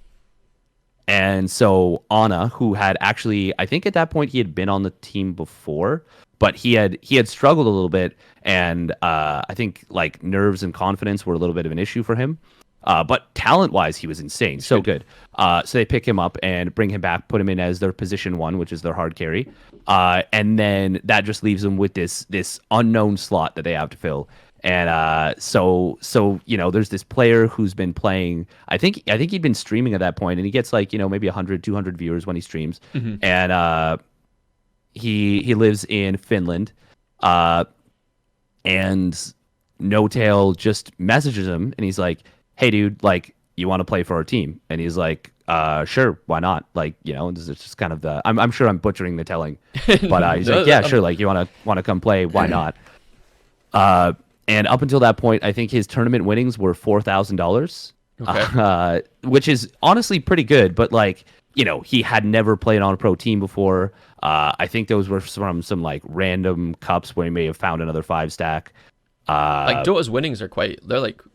And so Anna, who had actually, I think at that point he had been on the team before, but he had struggled a little bit, and I think like nerves and confidence were a little bit of an issue for him. But talent-wise, he was insane, so good. So they pick him up and bring him back, put him in as their position 1, which is their hard carry, and then that just leaves them with this unknown slot that they have to fill. And so there's this player who's been playing. I think he'd been streaming at that point, and he gets like maybe 100, 200 viewers when he streams, and he lives in Finland, and No Tail just messages him, and he's like, hey dude, like, you want to play for our team? And he's like, sure, why not? Like, this is just kind of I'm sure I'm butchering the telling, but he's like, yeah, sure, like, you want to come play, why not? And up until that point, I think his tournament winnings were $4,000, Okay. Which is honestly pretty good, but like, he had never played on a pro team before. I think those were from some like random cups where he may have found another 5-stack. Like Dota's winnings are quite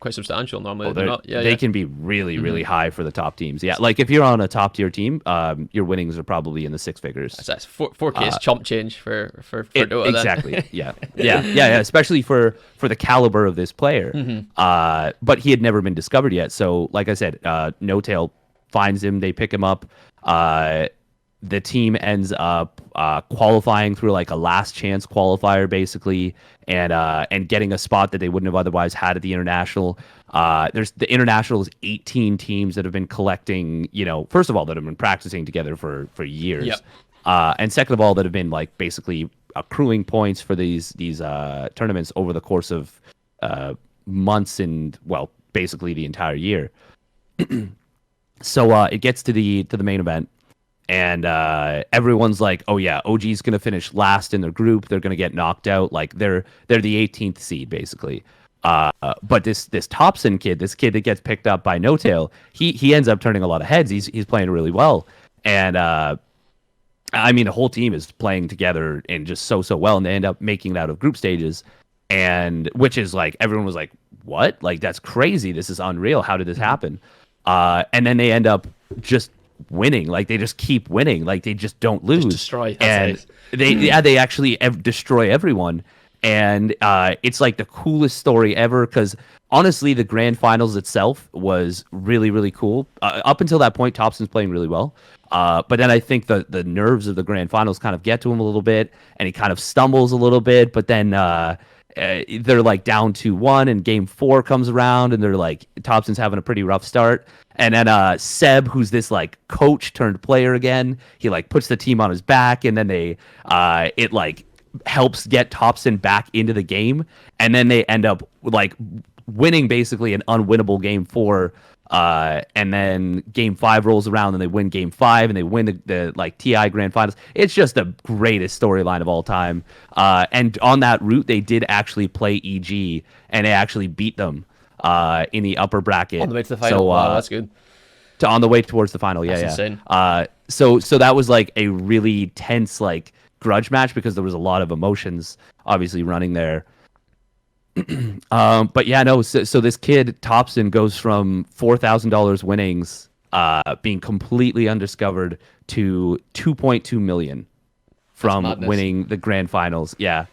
substantial normally. They're not, they can be really, really high for the top teams. Yeah, like if you're on a top tier team, your winnings are probably in the 6 figures. That's 4K is chump change for Dota. Exactly. Yeah. Especially for the caliber of this player. But he had never been discovered yet. So, like I said, No Tail finds him. They pick him up. The team ends up qualifying through like a last chance qualifier, basically, and getting a spot that they wouldn't have otherwise had at the international. There's the international is 18 teams that have been collecting, first of all, that have been practicing together for years, and second of all, that have been like basically accruing points for these tournaments over the course of months and basically the entire year. So it gets to the main event. and everyone's like, oh yeah, OG's gonna finish last in their group. They're gonna get knocked out. Like they're the 18th seed basically. But this Thompson kid, this kid that gets picked up by No Tail, he ends up turning a lot of heads. He's playing really well, and I mean the whole team is playing together and just so well, and they end up making it out of group stages, and which is like everyone was like, what? Like that's crazy. This is unreal. How did this happen? And then they end up just winning. Like they just keep winning. Like they just don't lose. Just destroy. And they actually destroy everyone. And it's like the coolest story ever because honestly, the grand finals itself was really, really cool. Up until that point, Thompson's playing really well. But then I think the nerves of the grand finals kind of get to him a little bit, and he kind of stumbles a little bit. But then they're like down 2-1, and game 4 comes around, and they're like Thompson's having a pretty rough start. And then Seb, who's this like coach turned player again, he like puts the team on his back, and then it like helps get Thompson back into the game, and then they end up like winning basically an unwinnable game 4. And then game 5 rolls around and they win game 5 and they win the like TI grand finals. It's just the greatest storyline of all time. And on that route, they did actually play EG and they actually beat them in the upper bracket. On the way to the final. So, wow, that's good. On the way towards the final. Yeah, that's yeah. Insane. So that was like a really tense like grudge match because there was a lot of emotions obviously running there. But yeah, no. So this kid Thompson goes from $4,000 winnings, being completely undiscovered, to 2.2 million from winning the grand finals. Yeah,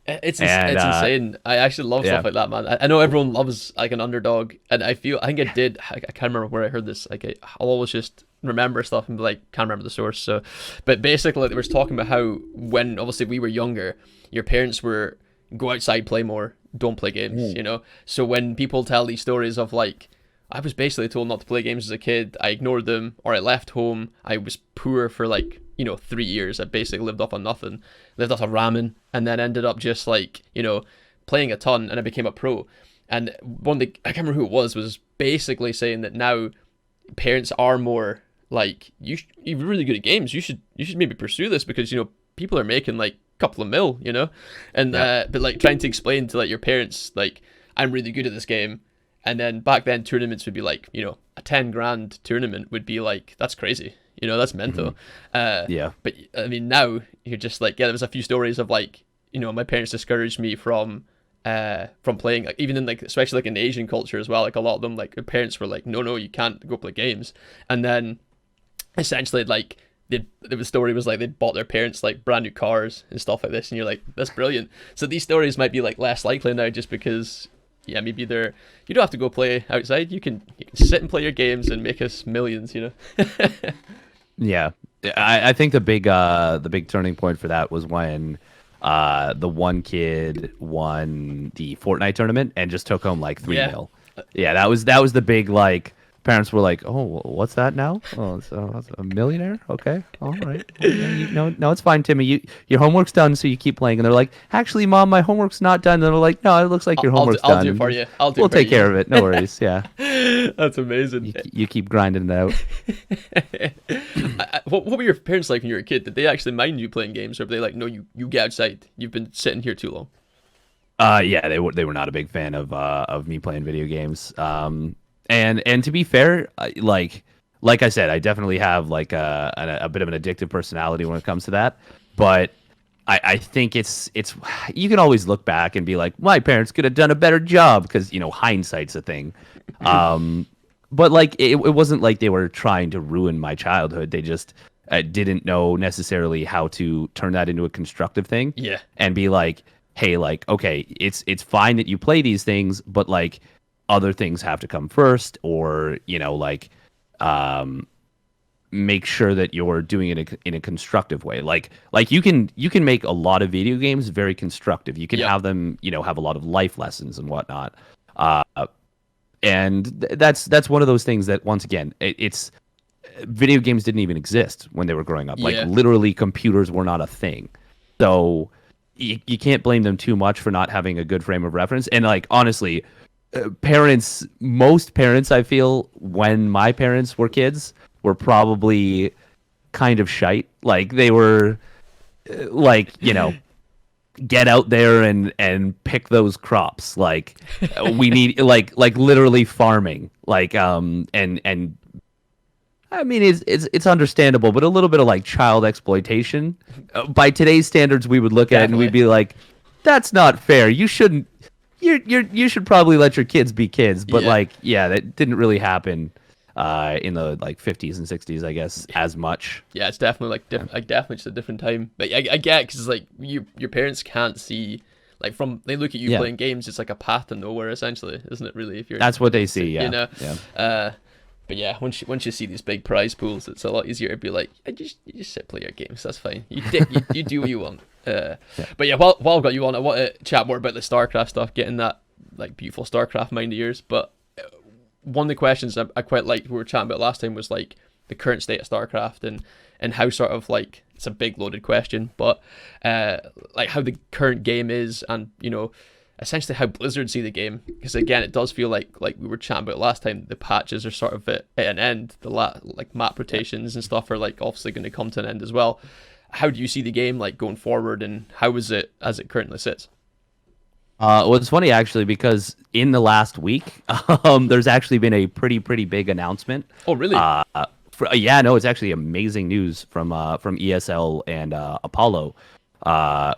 it's insane. I actually love stuff like that, man. I know everyone loves like an underdog, and I think I did. I can't remember where I heard this. Like I'll always just remember stuff and be like, can't remember the source. So, but basically, they were talking about how when obviously we were younger, your parents were go outside, play more, don't play games, you know? So when people tell these stories of like, I was basically told not to play games as a kid, I ignored them, or I left home, I was poor for like, 3 years, I basically lived off of nothing, lived off of ramen, and then ended up just like, playing a ton, and I became a pro. And I can't remember who it was basically saying that now parents are more like, you're really good at games, you should maybe pursue this because, people are making like couple of mil, and but like trying to explain to like your parents like I'm really good at this game, and then back then tournaments would be like a 10 grand tournament would be like that's crazy, that's mental. But I mean now you're just like there was a few stories of like my parents discouraged me from playing, like even in like especially like in Asian culture as well, like a lot of them like their parents were like no you can't go play games, and then essentially like the story was like they bought their parents like brand new cars and stuff like this, and you're like that's brilliant. So these stories might be like less likely now just because maybe you don't have to go play outside, you can sit and play your games and make us millions. Yeah, I think the big turning point for that was when the one kid won the Fortnite tournament and just took home like 3 mil. Yeah, that was the big like parents were like, oh, what's that now? Oh, so that's a millionaire? Okay, all right. No, it's fine, Timmy. Your homework's done, so you keep playing. And they're like, actually, Mom, my homework's not done. And they're like, no, it looks like your homework's done. I'll do it for you. We'll take care of it. No worries. Yeah. That's amazing. You keep grinding it out. What were your parents like when you were a kid? Did they actually mind you playing games, or were they like, no, you get outside. You've been sitting here too long? Yeah, they were not a big fan of me playing video games. And to be fair, like I said, I definitely have like a bit of an addictive personality when it comes to that. But I think it's you can always look back and be like, my parents could have done a better job because hindsight's a thing. But like it wasn't like they were trying to ruin my childhood. They just didn't know necessarily how to turn that into a constructive thing. Yeah. And be like, hey, like okay, it's fine that you play these things, but like other things have to come first, or make sure that you're doing it in a constructive way. Like you can make a lot of video games very constructive. You can have them have a lot of life lessons and whatnot. And that's one of those things that once again it's video games didn't even exist when they were growing up. Like literally computers were not a thing. So you can't blame them too much for not having a good frame of reference. And like honestly, most parents, I feel, when my parents were kids, were probably kind of shite. Like they were like, get out there and pick those crops. Like we need like literally farming. Like and I mean it's understandable, but a little bit of like child exploitation. By today's standards, we would look at it and we'd be like, that's not fair. You shouldn't. You should probably let your kids be kids. But that didn't really happen in the like 50s and 60s, I guess, as much. Yeah, it's definitely like definitely just a different time. But I get because like your parents can't see like they look at you playing games. It's like a path to nowhere, essentially, isn't it? Really, if you're that's what they see. Yeah, But yeah, once you see these big prize pools, it's a lot easier to be like, you just sit play your games. That's fine. You do what you want. But yeah, while I've got you on, I want to chat more about the StarCraft stuff, getting that like beautiful StarCraft mind of yours. But one of the questions I quite liked we were chatting about last time was like the current state of StarCraft and how sort of like it's a big loaded question, but like how the current game is and essentially how Blizzard see the game, because again it does feel like we were chatting about last time, the patches are sort of at an end, like map rotations and stuff are like obviously going to come to an end as well. How do you see the game like going forward, and how is it as it currently sits? Well, it's funny actually because in the last week, there's actually been a pretty big announcement. Oh, really? It's actually amazing news from ESL and Apollo,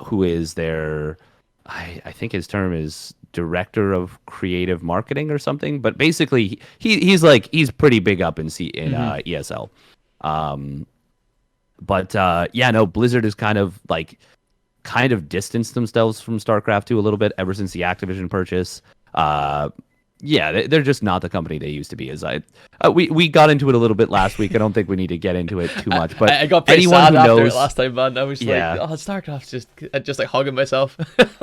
who is their, I think his term is director of creative marketing or something. But basically, he's pretty big up in ESL. Blizzard is kind of distanced themselves from StarCraft 2 a little bit ever since the Activision purchase. They're just not the company they used to be. We got into it a little bit last week. I don't think we need to get into it too much. But I got pretty sad after it last time, man. I was like, oh, StarCraft's just like hugging myself.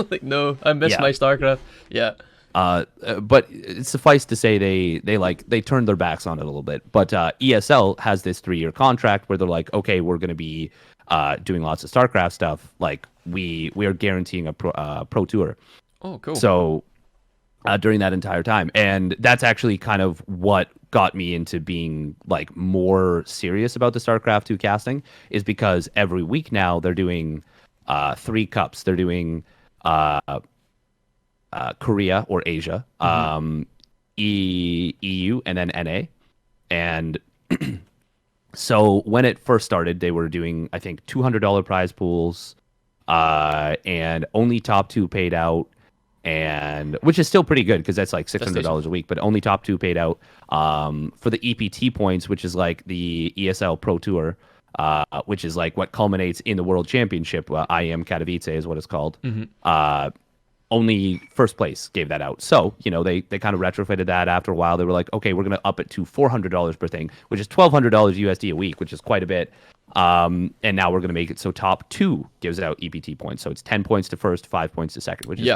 Like, no, I miss my StarCraft. Yeah. But suffice to say, they turned their backs on it a little bit. But ESL has this 3-year contract where they're like, okay, we're going to be doing lots of StarCraft stuff. Like we are guaranteeing a pro tour. Oh, cool. So during that entire time, and that's actually kind of what got me into being like more serious about the StarCraft 2 casting, is because every week now they're doing 3 cups. They're doing Korea or Asia, EU, and then NA. And so when it first started, they were doing, I think, $200 prize pools, and only top 2 paid out, and which is still pretty good because that's like $600 a week, but only top 2 paid out. For the EPT points, which is like the ESL Pro Tour, which is like what culminates in the World Championship. IEM Katowice is what it's called. Only first place gave that out. So, they kind of retrofitted that after a while. They were like, okay, we're going to up it to $400 per thing, which is $1,200 USD a week, which is quite a bit. And now we're going to make it so top 2 gives out EPT points. So it's 10 points to first, 5 points to second, which is,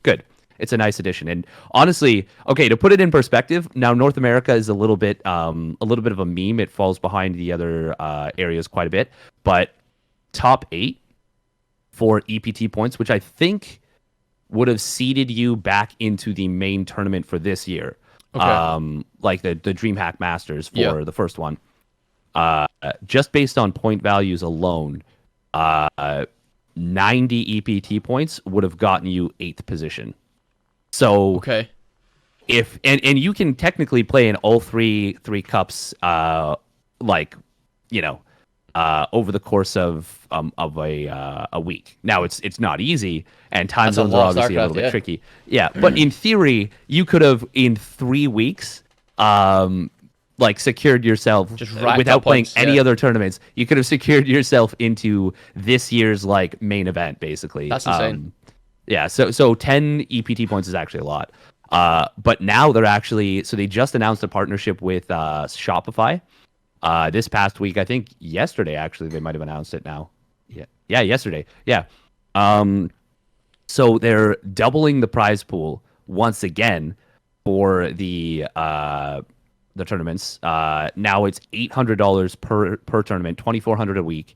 good. It's a nice addition. And honestly, okay, to put it in perspective, now North America is a little bit of a meme. It falls behind the other areas quite a bit. But top 8 for EPT points, which I think would have seeded you back into the main tournament for this year. Okay. Like the DreamHack Masters for the first one. Just based on point values alone, 90 EPT points would have gotten you 8th position. So okay. If and you can technically play in all three cups over the course of a week. Now it's not easy, and time zones are obviously a little bit tricky. Yeah, but in theory, you could have in 3 weeks, secured yourself without playing any other tournaments. You could have secured yourself into this year's main event, basically. That's insane. So 10 EPT points is actually a lot. But now they just announced a partnership with Shopify. This past week, I think yesterday, actually, they might have announced it now. Yeah, yesterday. Yeah. So they're doubling the prize pool once again for the tournaments. Now it's $800 per tournament, $2,400 a week.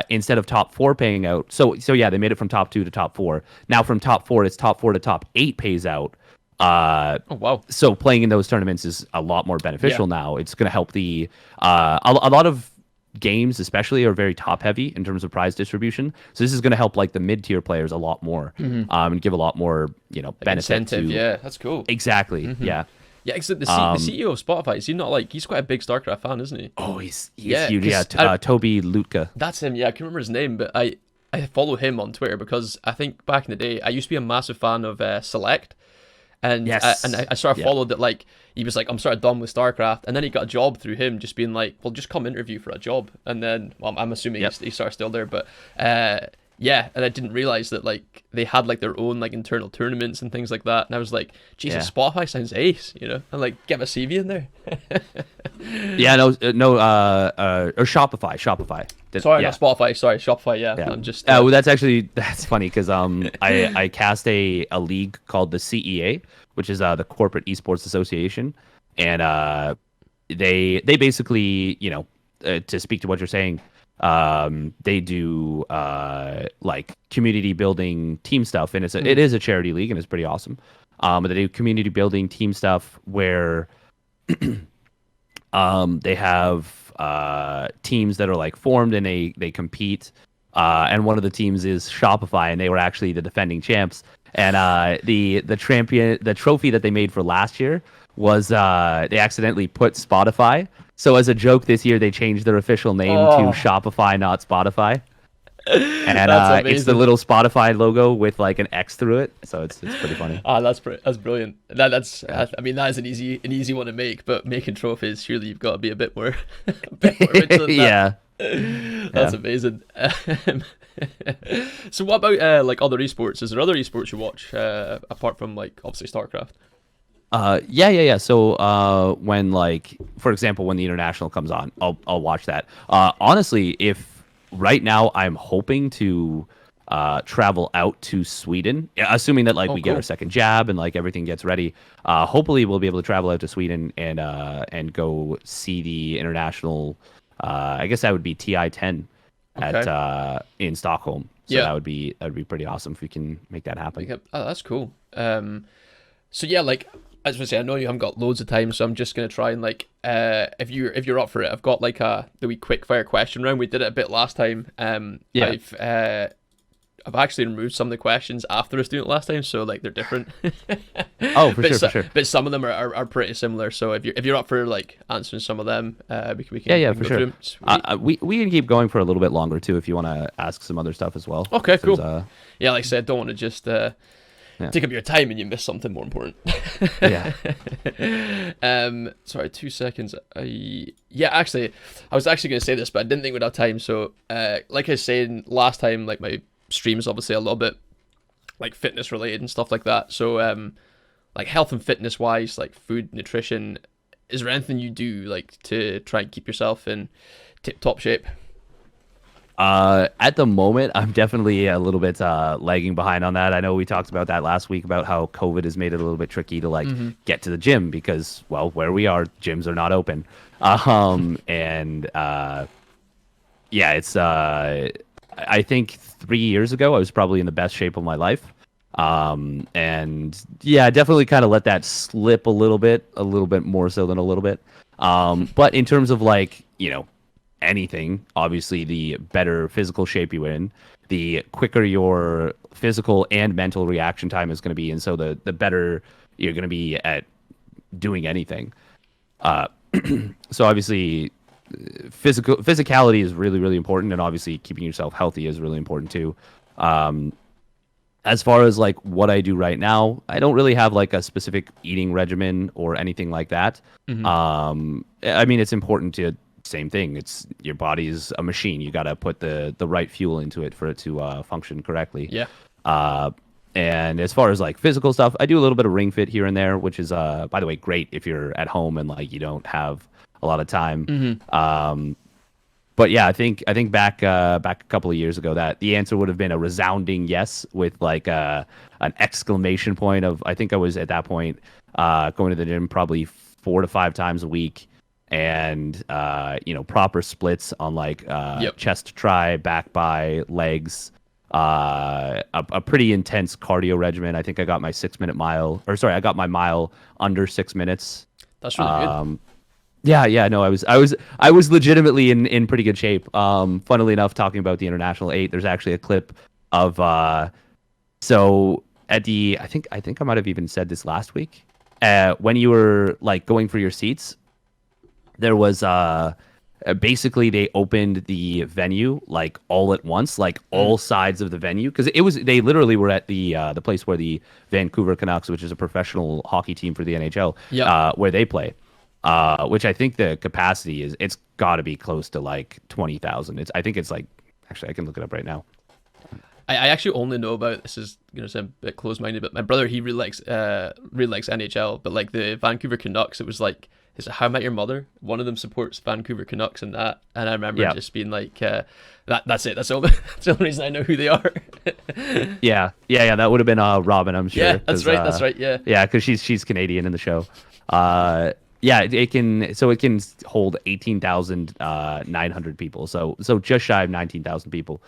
Instead of top 4 paying out. So yeah, they made it from top 2 to top 4. Now from top 4, it's top 4 to top 8 pays out. Oh wow! So playing in those tournaments is a lot more beneficial now. It's going to help a lot of games especially are very top heavy in terms of prize distribution. So this is going to help like the mid tier players a lot more, and give a lot more like benefit incentive. to. Yeah, that's cool. Exactly. Yeah. Yeah, except the CEO of Spotify, is he not like, he's quite a big StarCraft fan, isn't he? Oh, he's Yeah, huge. Yeah, 'cause Toby Lutka. That's him. Yeah, I can't remember his name, but I follow him on Twitter because I think back in the day I used to be a massive fan of Select, and Yes. I sort of Yeah. followed that. Like, he was like, I'm sort of done with StarCraft, and then he got a job through him, just being like, well, just come interview for a job, and then, well, I'm assuming he's sort of still there, but yeah, and I didn't realize that like they had like their own like internal tournaments and things like that, and I was like, Jesus, Spotify sounds ace, you know, and like get my CV in there. Yeah, no, or Shopify. Sorry, not Spotify. Sorry, Shopify. Yeah. I'm just. Well, that's funny because I cast a league called the CEA, which is the Corporate Esports Association, and they basically, to speak to what you're saying, they do like community building team stuff, and it is a charity league, and it's pretty awesome. But they do community building team stuff where they have teams that are like formed and they compete. And one of the teams is Shopify, and they were actually the defending champs. And the trophy that they made for last year was they accidentally put Spotify. So as a joke this year, they changed their official name to Shopify, not Spotify. And it's the little Spotify logo with like an X through it, so it's pretty funny. That's brilliant. I mean, that is an easy one to make, but making trophies, surely you've got to be a bit more, into that. Yeah. That's amazing. So what about like other esports? Is there other esports you watch apart from like obviously StarCraft? Yeah. So when like, for example, when the international comes on, I'll watch that. Honestly, if right now I'm hoping to travel out to Sweden, assuming that like we get our second jab and like everything gets ready. Hopefully we'll be able to travel out to Sweden and go see the international. I guess that would be TI-10 at in Stockholm. So that would be pretty awesome if we can make that happen. Oh, that's cool. So yeah, like as I say, I know you haven't got loads of time, so I'm just gonna try and like if you're up for it, I've got like the wee quick fire question round. We did it a bit last time. I've actually removed some of the questions after us doing it last time, so like they're different. Oh, for sure. But some of them are pretty similar. So if you're up for like answering some of them, we can for sure. We can keep going for a little bit longer too if you want to ask some other stuff as well. Okay, cool. Yeah, like I said, don't want to just take up your time and you miss something more important. Sorry, 2 seconds. Actually, I was actually going to say this, but I didn't think we'd have time. So, like I was saying last time, like my stream is obviously a little bit like fitness related and stuff like that. So, like health and fitness wise, like food, nutrition, is there anything you do like to try and keep yourself in tip-top shape? At the moment, I'm definitely a little bit lagging behind on that. I know we talked about that last week about how COVID has made it a little bit tricky to like get to the gym because, well, where we are, gyms are not open. It's I think 3 years ago I was probably in the best shape of my life. I definitely kind of let that slip a little bit more so than a little bit. But in terms of like, anything, obviously the better physical shape you're in, the quicker your physical and mental reaction time is going to be, and so the better you're going to be at doing anything. So obviously physicality is really, really important, and obviously keeping yourself healthy is really important too. As far as like what I do right now, I don't really have like a specific eating regimen or anything like that. I mean, it's important to same thing. It's your body is a machine. You got to put the right fuel into it for it to function correctly. Yeah. And as far as like physical stuff, I do a little bit of ring fit here and there, which is by the way great if you're at home and like you don't have a lot of time. But yeah, I think back a couple of years ago that the answer would have been a resounding yes with like an exclamation point of, I think I was at that point going to the gym probably 4 to 5 times a week. And proper splits on like chest try, back by, legs, a pretty intense cardio regimen. I think I got my 6 minute mile, I got my mile under 6 minutes. That's really good. Yeah. No, I was legitimately in pretty good shape. Funnily enough, talking about the International 8, there's actually a clip of so at the I think I might have even said this last week. When you were like going for your seats, there was basically they opened the venue like all at once, like all sides of the venue, because they literally were at the place where the Vancouver Canucks, which is a professional hockey team for the NHL, Yep. where they play. Which I think the capacity it's got to be close to like 20,000. I think it's like, actually I can look it up right now. I actually only know about, this is gonna sound a bit close-minded, but my brother, he really likes NHL, but like the Vancouver Canucks, it was like, is it How I Met Your Mother? One of them supports Vancouver Canucks and that, and I remember just being like, that's it. That's that's the only reason I know who they are. Yeah. That would have been Robin, I'm sure. Yeah, that's right. That's right. Yeah. Yeah, because she's Canadian in the show. Yeah, it can hold 18,900 people. So just shy of 19,000 people.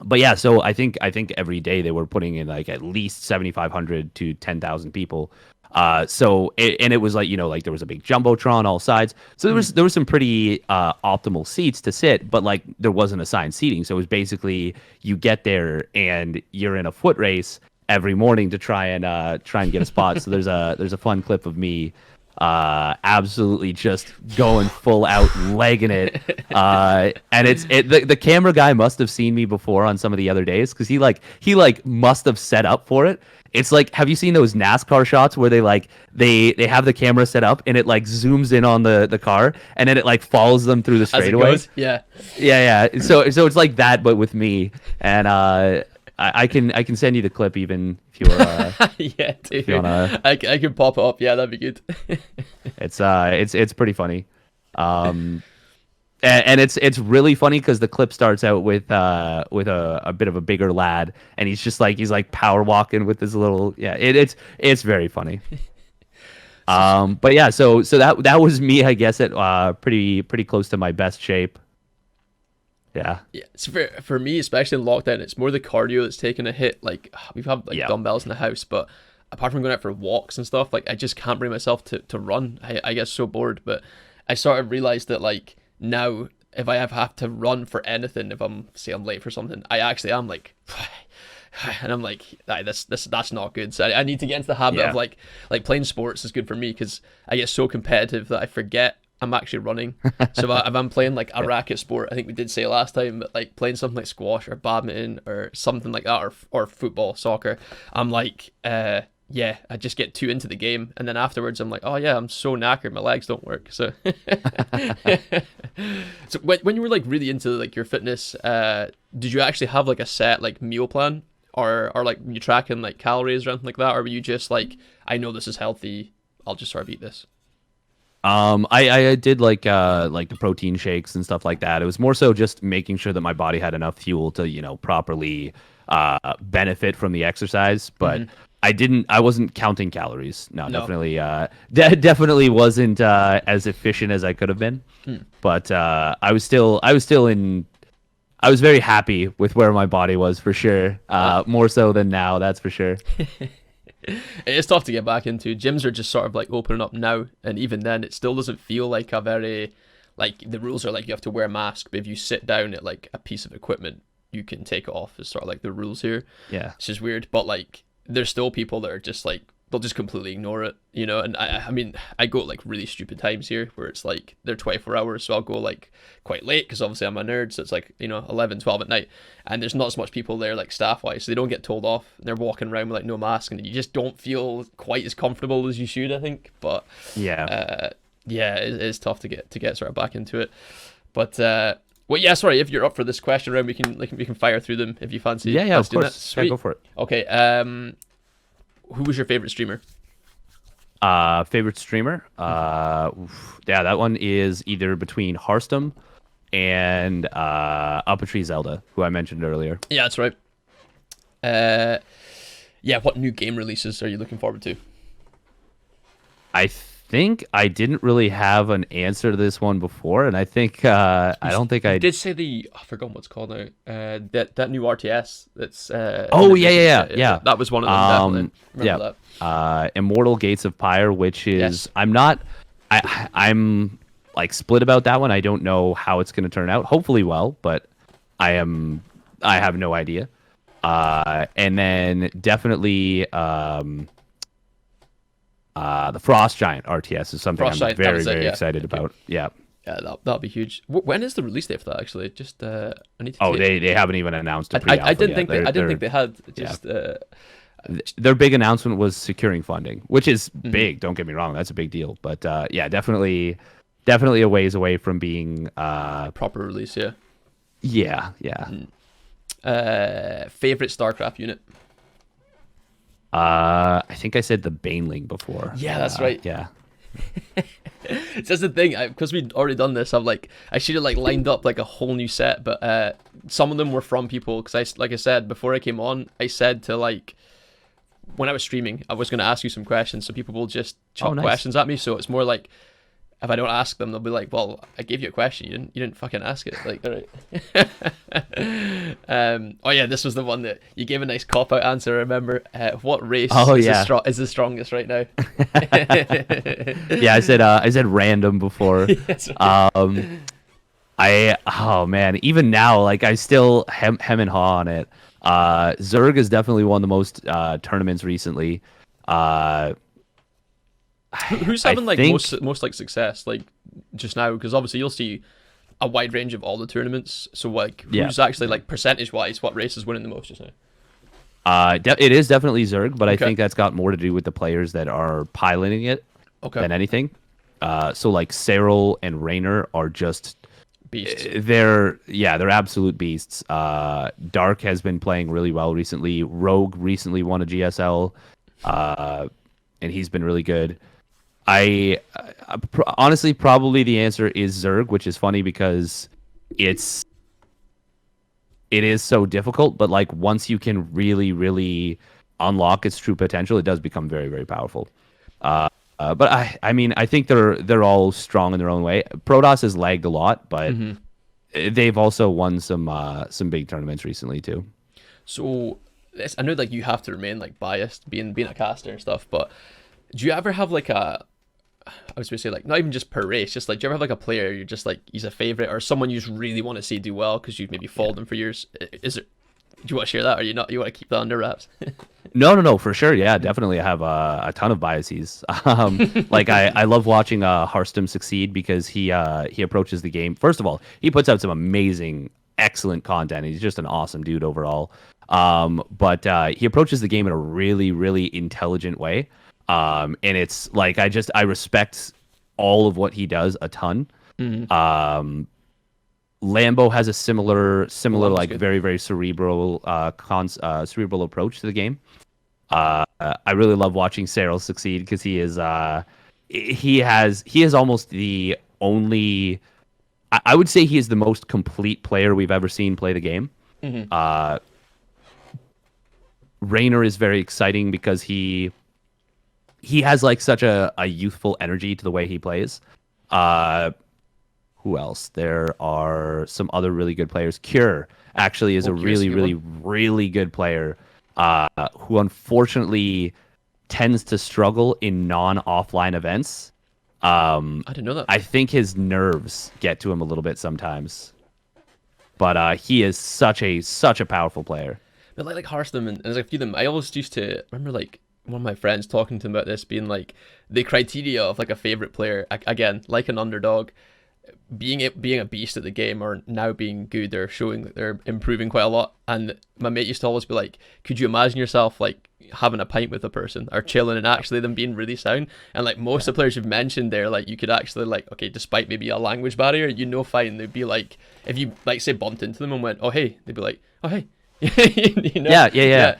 But yeah, so I think every day they were putting in like at least 7,500 to 10,000 people. And it was like, like there was a big jumbotron all sides. So there was some pretty optimal seats to sit, but like there wasn't assigned seating. So it was basically you get there and you're in a foot race every morning to try and get a spot. So there's a fun clip of me absolutely just going full out legging it, and the camera guy must have seen me before on some of the other days, because he must have set up for it. It's like, have you seen those NASCAR shots where they have the camera set up and it like zooms in on the car and then it like follows them through the straightaway? Yeah. So it's like that, but with me. And I can send you the clip even if you yeah, dude. If you wanna... I can pop it up. Yeah, that'd be good. It's pretty funny. And it's really funny because the clip starts out with a bit of a bigger lad, and he's like power walking with his little, it's very funny. But yeah, so that was me, I guess, at pretty close to my best shape. Yeah. So for me, especially in lockdown, it's more the cardio that's taking a hit. Like, we've had like dumbbells in the house, but apart from going out for walks and stuff, like I just can't bring myself to run. I get so bored. But I sort of realized that like now, if I have to run for anything, if I'm late for something, I actually am like, and I'm like, that's not good. So I need to get into the habit of like playing sports is good for me, because I get so competitive that I forget I'm actually running. So if I'm playing like a racket sport, I think we did say last time, but like playing something like squash or badminton or something like that, or football, soccer, I'm like, I just get too into the game, and then afterwards I'm like, oh yeah, I'm so knackered, my legs don't work. So so when you were like really into like your fitness, did you actually have like a set like meal plan, or like you tracking like calories or anything like that, or were you just like, I know this is healthy, I'll just sort of eat this? I did like the protein shakes and stuff like that. It was more so just making sure that my body had enough fuel to, properly benefit from the exercise. But I wasn't counting calories. No. Definitely definitely wasn't as efficient as I could have been. But I was very happy with where my body was, for sure. More so than now, that's for sure. It's tough to get back into. Gyms are just sort of like opening up now, and even then it still doesn't feel like a very, like, the rules are like you have to wear a mask, but if you sit down at like a piece of equipment you can take it off, is sort of like the rules here. It's just weird, but like there's still people that are just like, they'll just completely ignore it, and I mean, I go at like really stupid times here where it's like they're 24 hours, so I'll go like quite late because obviously I'm a nerd, so it's like 11, 12 at night, and there's not as much people there like staff wise, so they don't get told off, and they're walking around with like no mask, and you just don't feel quite as comfortable as you should, I think. But it is tough to get sort of back into it. But well, yeah, sorry, if you're up for this question round, we can fire through them if you fancy. Yeah, of course. Sweet. Yeah, go for it. Okay. Who was your favorite streamer? Favorite streamer? That one is either between Hearthstone and Up-a-Tree Zelda, who I mentioned earlier. Yeah, that's right. What new game releases are you looking forward to? I think I didn't really have an answer to this one before, and I think I don't think I did say I forgot what it's called now. That new RTS that's yeah. That was one of them. Definitely. Remember that. Immortal Gates of Pyre, which is, I'm not I'm like split about that one. I don't know how it's going to turn out. Hopefully well, but I have no idea. And then definitely the Frost Giant RTS is something I'm very excited about. Yeah. Yeah, that'll be huge. When is the release date for that? Actually, just I need to. Oh, they haven't even announced it. I didn't think they had. Just their big announcement was securing funding, which is big. Don't get me wrong, that's a big deal. But yeah, definitely a ways away from being proper release. Yeah. Yeah. Favorite StarCraft unit? I think I said the Baneling before. Yeah, that's right. Yeah. That's the thing, because we'd already done this. I should have lined up a whole new set, but some of them were from people, because I said before I came on, I said to when I was streaming, I was going to ask you some questions, so people will just chuck questions at me. So it's more like, if I don't ask them, they'll be like, "Well, I gave you a question. You didn't fucking ask it." All right. Oh yeah, this was the one that you gave a nice cop out answer. I remember. What race is the strongest right now? Yeah, I said random before. Yes, right. Oh man, even now, I still hem and haw on it. Zerg has definitely won the most tournaments recently. Who's having most success just now? Because obviously you'll see a wide range of all the tournaments. So who's actually percentage wise, what race is winning the most just now? It is definitely Zerg, but I think that's got more to do with the players that are piloting it than anything. So Serral and Raynor are just beasts. They're absolute beasts. Dark has been playing really well recently. Rogue recently won a GSL, and he's been really good. Honestly, probably the answer is Zerg, which is funny because it is so difficult, but once you can really unlock its true potential, it does become very, very powerful. But I think they're all strong in their own way. Protoss has lagged a lot, but they've also won some big tournaments recently too. So I know you have to remain biased being a caster and stuff, but do you ever have I was going to say not even just per race, just do you ever have a player you're just he's a favorite, or someone you just really want to see do well because you've maybe followed them for years? Do you want to share that, or you want to keep that under wraps? No, for sure. Yeah, definitely. I have a ton of biases. I love watching Hearthstone succeed because he approaches the game. First of all, he puts out some amazing, excellent content. He's just an awesome dude overall. But he approaches the game in a really, really intelligent way. And it's I respect all of what he does a ton. Lambo has a similar very, very cerebral approach to the game. I really love watching Serral succeed because he is almost the only, I would say he is the most complete player we've ever seen play the game. Raynor is very exciting because he has such a youthful energy to the way he plays. Who else? There are some other really good players. Cure actually is a really good player who unfortunately tends to struggle in non-offline events. I didn't know that. I think his nerves get to him a little bit sometimes. But he is such a powerful player. But like Hearthstone, and there's a few of them. I always used to remember one of my friends talking to him about this, being the criteria of a favorite player, again, like an underdog, being a beast at the game, or now being good, or showing that they're improving quite a lot. And my mate used to always be like, could you imagine yourself having a pint with a person or chilling and actually them being really sound? And most of the players you've mentioned there, you could actually okay, despite maybe a language barrier, fine, they'd be if you say bumped into them and went, oh hey, they'd be like, oh hey. Yeah.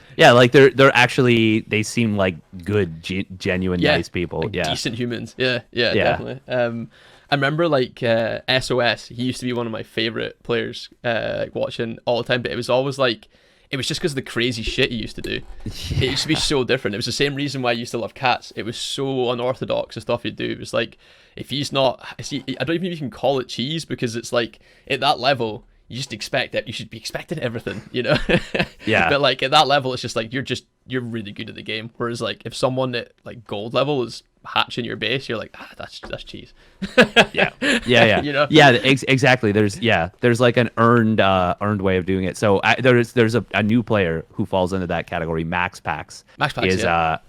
They're actually, they seem like good, genuine, nice people. Decent humans. Yeah, definitely. I remember SOS. He used to be one of my favorite players, watching all the time. But it was always it was just because of the crazy shit he used to do. It used to be so different. It was the same reason why I used to love Cats. It was so unorthodox, the stuff he'd do. It was if he's not, see, I don't even know if you can call it cheese, because it's at that level, you just expect it. You should be expecting everything, Yeah. But at that level, it's just you're really good at the game. Whereas if someone at gold level is hatch in your base, you're like, that's cheese. Yeah. You know? Yeah, exactly. There's like an earned way of doing it. So there's a new player who falls into that category. Max Pax. Max Pax,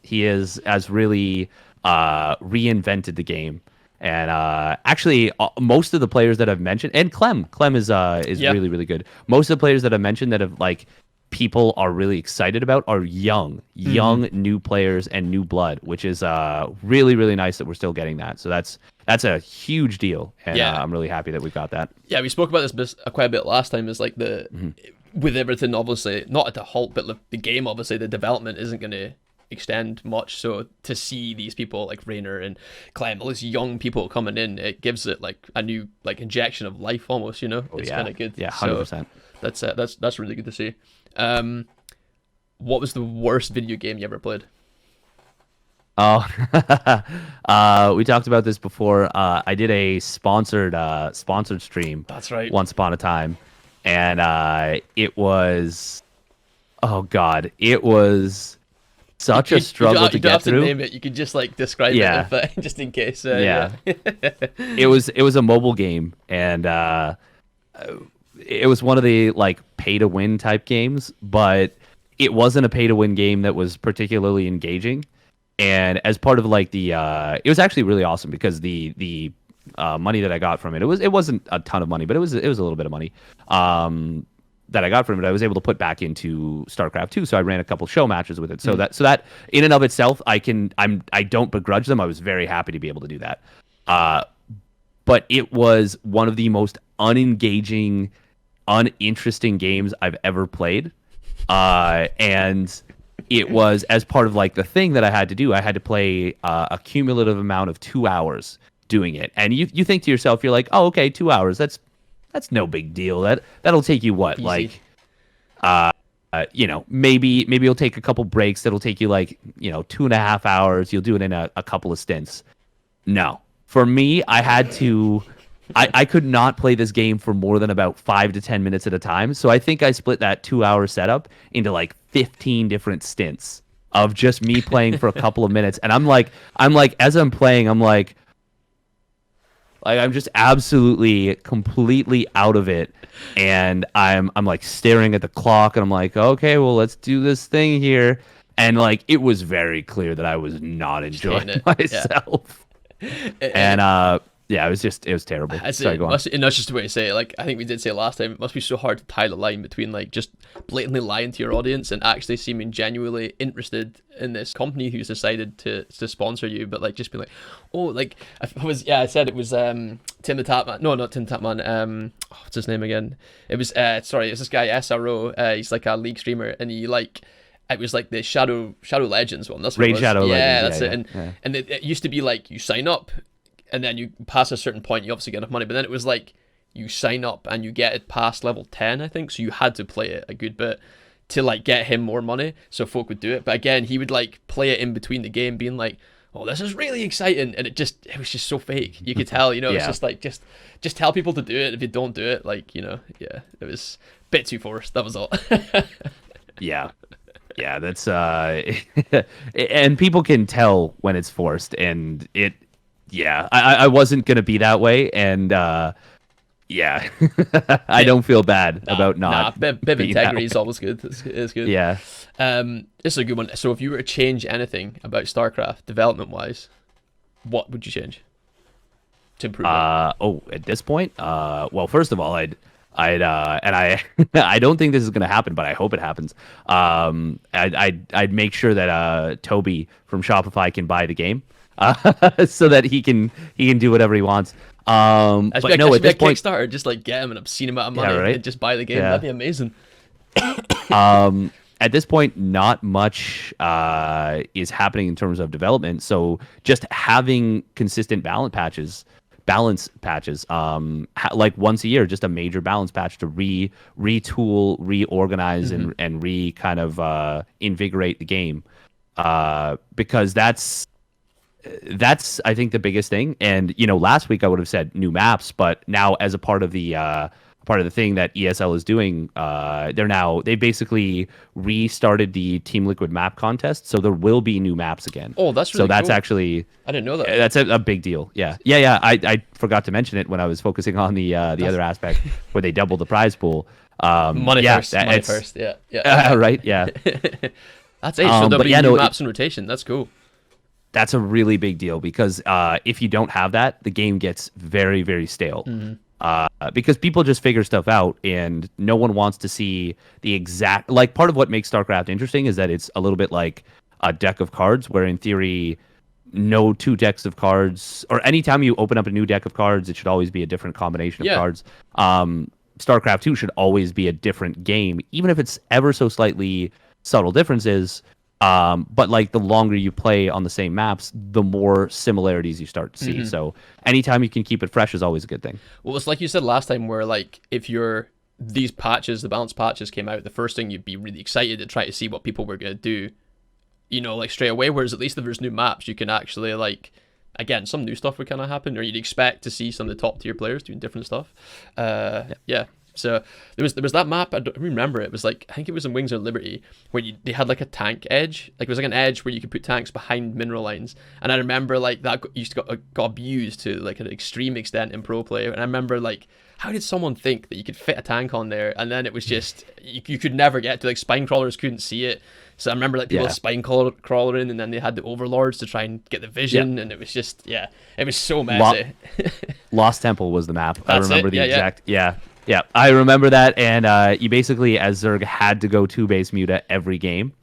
He has really reinvented the game. And actually, most of the players that I've mentioned, and Clem is really, really good. Most of the players that I've mentioned that have like people are really excited about are young new players and new blood, which is really, really nice that we're still getting that. So that's a huge deal, and I'm really happy that we've got that. Yeah, we spoke about this quite a bit last time. Is like with everything, obviously not at a halt, but the game, obviously the development isn't going to extend much. So to see these people like Rainer and Clem, all these young people coming in, it gives it like a new like injection of life almost. You know, it's kind of good. Yeah, 100%. So that's really good to see. What was the worst video game you ever played? Oh, we talked about this before. I did a sponsored stream. That's right. Once upon a time, and it was, oh god, it was such a struggle to get through. You don't have to name it. You can just like describe it, but just in case. It was a mobile game, and it was one of the like pay to win type games, but it wasn't a pay to win game that was particularly engaging. And as part of like the it was actually really awesome because the money that I got from it wasn't a ton of money, but it was a little bit of money that I got from it. I was able to put back into StarCraft 2, so I ran a couple show matches with it. So that in and of itself, I don't begrudge them. I was very happy to be able to do that. But it was one of the most unengaging, uninteresting games I've ever played. And it was as part of like the thing that I had to do. I had to play a cumulative amount of 2 hours doing it. And you think to yourself, you're like, oh, okay, 2 hours. That's no big deal. That'll take you what? Easy. Like, maybe you'll take a couple breaks. That'll take you like, 2.5 hours. You'll do it in a couple of stints. No, for me, I had to. I could not play this game for more than about 5 to 10 minutes at a time. So I think I split that 2 hour setup into like 15 different stints of just me playing for a couple of minutes. And I'm like, as I'm playing, I'm like I'm just absolutely, completely out of it. And I'm like staring at the clock and I'm like, okay, well, let's do this thing here. And like, it was very clear that I was not enjoying myself. And, yeah, it was terrible. Sorry, go on. And that's just the way to say it. Like, I think we did say it last time, it must be so hard to tie the line between like just blatantly lying to your audience and actually seeming genuinely interested in this company who's decided to sponsor you, but like just be like, oh, like I said it was Tim the Tapman. No, not Tim the Tapman. What's his name again? It was it's this guy SRO. He's like a League streamer, and he like. It was like the Shadow Legends one. That's what it was. Shadow Legends. Yeah, that's it. And it used to be like you sign up. And then you pass a certain point, you obviously get enough money. But then it was like you sign up and you get it past level 10, I think. So you had to play it a good bit to like get him more money, so folk would do it. But again, he would like play it in between the game, being like, "Oh, this is really exciting," and it was just so fake. You could tell, it's just like just tell people to do it. If you don't do it, like it was a bit too forced. That was all. Yeah, that's and people can tell when it's forced, and it. Yeah, I wasn't going to be that way, and yeah, I don't feel bad about not. Bit of integrity is always good. It's good. Yeah. This is a good one. So if you were to change anything about StarCraft development-wise, what would you change to improve it? At this point, well, first of all, I'd and I don't think this is going to happen, but I hope it happens. I'd make sure that Toby from Shopify can buy the game. So that he can do whatever he wants. But no, at this point, Kickstarter, just like get him an obscene amount of money and just buy the game. That'd be amazing. At this point, not much is happening in terms of development. So just having consistent balance patches, like once a year, just a major balance patch to retool, reorganize, and kind of invigorate the game, because that's I think the biggest thing. And last week I would have said new maps, but now as a part of the part of the thing that ESL is doing. They basically restarted the Team Liquid map contest, so there will be new maps again. Oh, that's really so that's cool. Actually, I didn't know that. That's a big deal. Yeah. I forgot to mention it when I was focusing on the other aspect where they doubled the prize pool. Money first. Yeah. Right. Yeah. That's it. So there'll be new maps in rotation. That's cool. That's a really big deal because if you don't have that, the game gets very, very stale. Because people just figure stuff out, and no one wants to see the exact. Like, part of what makes StarCraft interesting is that it's a little bit like a deck of cards, where in theory, no two decks of cards, or anytime you open up a new deck of cards, it should always be a different combination of cards. StarCraft 2 should always be a different game, even if it's ever so slightly subtle differences. But like the longer you play on the same maps, the more similarities you start to see. So anytime you can keep it fresh is always a good thing. Well, it's like you said last time, where like if these patches, the balance patches came out, the first thing you'd be really excited to try to see what people were going to do, like straight away. Whereas at least if there's new maps, you can actually like, again, some new stuff would kind of happen, or you'd expect to see some of the top tier players doing different stuff. Yeah. So there was that map. I don't remember. It was like, I think it was in Wings of Liberty, where they had like a tank edge. Like it was like an edge where you could put tanks behind mineral lines. And I remember like that used to got abused to like an extreme extent in pro play. And I remember like, how did someone think that you could fit a tank on there? And then it was just you could never get to, like, spine crawlers couldn't see it. So I remember like people spine crawling, and then they had the overlords to try and get the vision, and it was just it was so messy. Lost Temple was the map. That's I remember the exact. Yeah, I remember that, and you basically, as Zerg, had to go 2-base muta every game,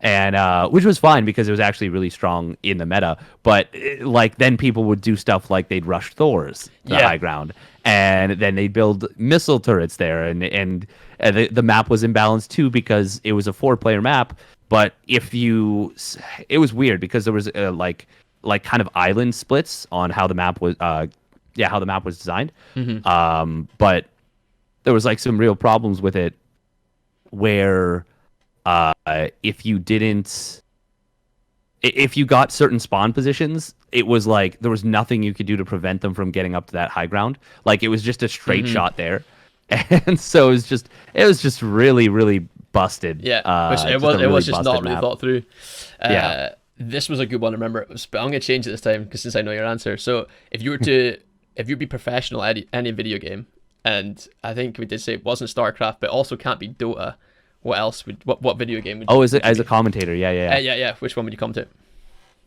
and which was fine because it was actually really strong in the meta. But like then people would do stuff like they'd rush Thors to the high ground, and then they'd build missile turrets there, and the map was imbalanced too because it was a 4-player map. But it was weird because there was like kind of island splits on how the map was designed, but there was like some real problems with it where if you got certain spawn positions, it was like there was nothing you could do to prevent them from getting up to that high ground. Like it was just a straight shot there. And so it was just really, really busted. It was just not really thought through. This was a good one to remember. I'm going to change it this time since I know your answer. So if you'd be professional at any video game, and I think we did say it wasn't StarCraft, but also can't be Dota, what video game would you as a commentator? Yeah. Which one would you come to?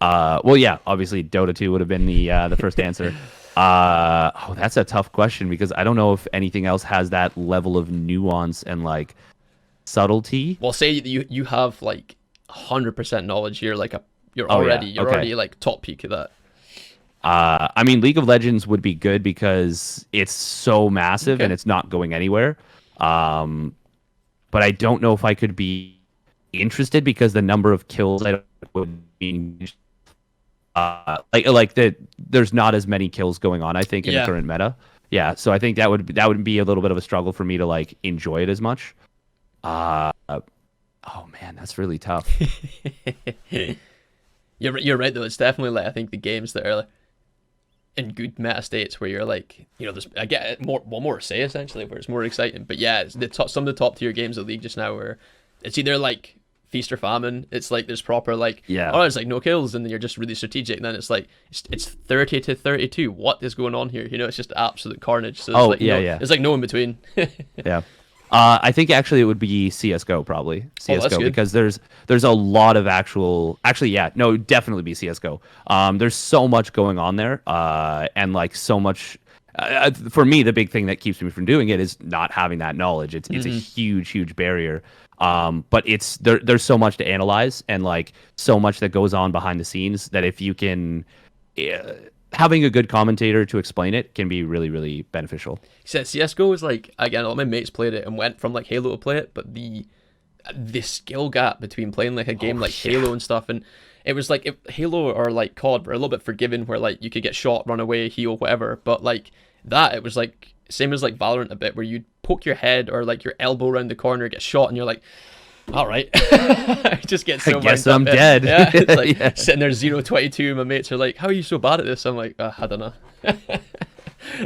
Obviously Dota 2 would have been the first answer. That's a tough question because I don't know if anything else has that level of nuance and like subtlety. Well, say you have like 100% knowledge. You're already like top peak of that. I mean, League of Legends would be good because it's so massive and it's not going anywhere. But I don't know if I could be interested because the number of kills I would be there's not as many kills going on, I think, in the current meta. Yeah, so I think that would be a little bit of a struggle for me to like enjoy it as much. Oh man, that's really tough. You're right though. It's definitely like I think the games that are in good meta states where you're like, there's I get more to say essentially where it's more exciting. But yeah, it's some of the top tier games of League just now where it's either like feast or famine. It's like there's proper like it's like no kills, and then you're just really strategic. And then it's like it's 30-32. What is going on here? It's just absolute carnage. So it's like no in between. Yeah. I think actually it would be CS:GO probably. CS:GO because there's a lot of definitely be CS:GO. There's so much going on there, and like so much. For me, the big thing that keeps me from doing it is not having that knowledge. It's a huge barrier. But there's so much to analyze and like so much that goes on behind the scenes that if you can. Having a good commentator to explain it can be really, really beneficial. CSGO was like, again, a lot of my mates played it and went from like Halo to play it, but the skill gap between playing like a game Halo and stuff, and it was like Halo or like COD were a little bit forgiving where like you could get shot, run away, heal, whatever, but like that, it was like same as like Valorant a bit where you'd poke your head or like your elbow around the corner, get shot, and you're like, all right. I just get so I guess I'm dead. Yeah, it's like sitting there 0-22. My mates are like, how are you so bad at this? I'm like, I don't know.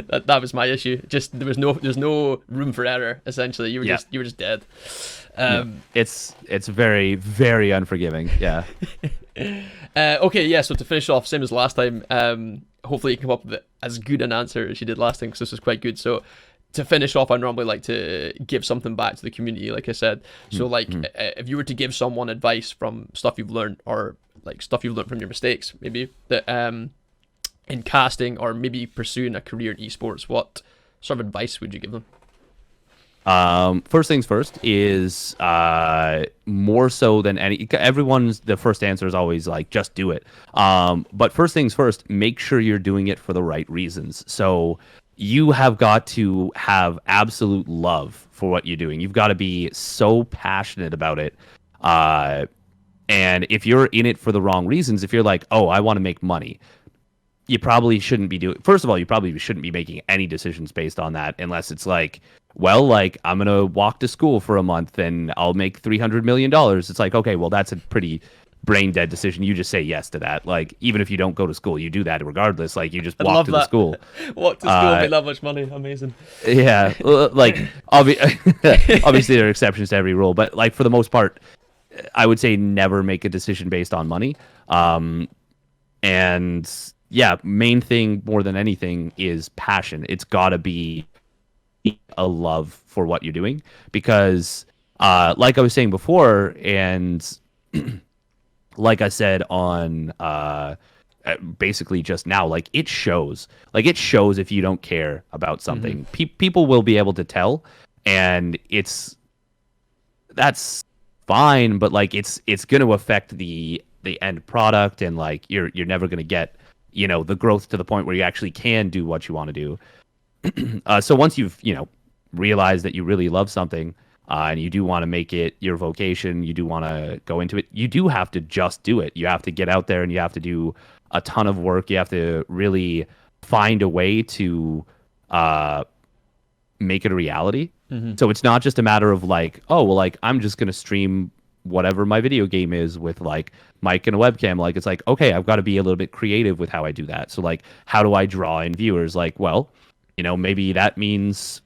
That was my issue. Just there's no room for error. Essentially, you were just dead. It's very, very unforgiving. Yeah. Okay, yeah. So to finish off, same as last time. Hopefully you come up with as good an answer as you did last time, because this was quite good. So to finish off, I normally like to give something back to the community, like I said. So like, if you were to give someone advice from stuff you've learned, or like stuff you've learned from your mistakes, maybe that in casting, or maybe pursuing a career in esports, what sort of advice would you give them? First things first is more so than the first answer is always like, just do it. But first things first, make sure you're doing it for the right reasons. So you have got to have absolute love for what you're doing. You've got to be so passionate about it. And if you're in it for the wrong reasons, if you're like, oh, I want to make money, you probably shouldn't be doing. First of all, you probably shouldn't be making any decisions based on that, unless it's like, well, like, I'm gonna walk to school for a month and I'll make $300 million. It's like, okay, well, that's a pretty brain dead decision. You just say yes to that. Like, even if you don't go to school, you do that regardless. Like, you just walk to the school. Walk to school, make that much money. Amazing. Yeah, like obviously there are exceptions to every rule, but like for the most part, I would say never make a decision based on money. And yeah, main thing more than anything is passion. It's got to be a love for what you're doing, because like I was saying before, and like I said on basically just now, like it shows if you don't care about something. People will be able to tell, and that's fine, but like it's going to affect the end product, and like you're never going to get the growth to the point where you actually can do what you want to do. So once you've realized that you really love something, and you do want to make it your vocation, you do want to go into it, you do have to just do it. You have to get out there and you have to do a ton of work. You have to really find a way to make it a reality. So it's not just a matter of like, oh, well, like I'm just going to stream whatever my video game is with like mic and a webcam. Like, it's like, okay, I've got to be a little bit creative with how I do that. So like, how do I draw in viewers? Like, well, maybe that means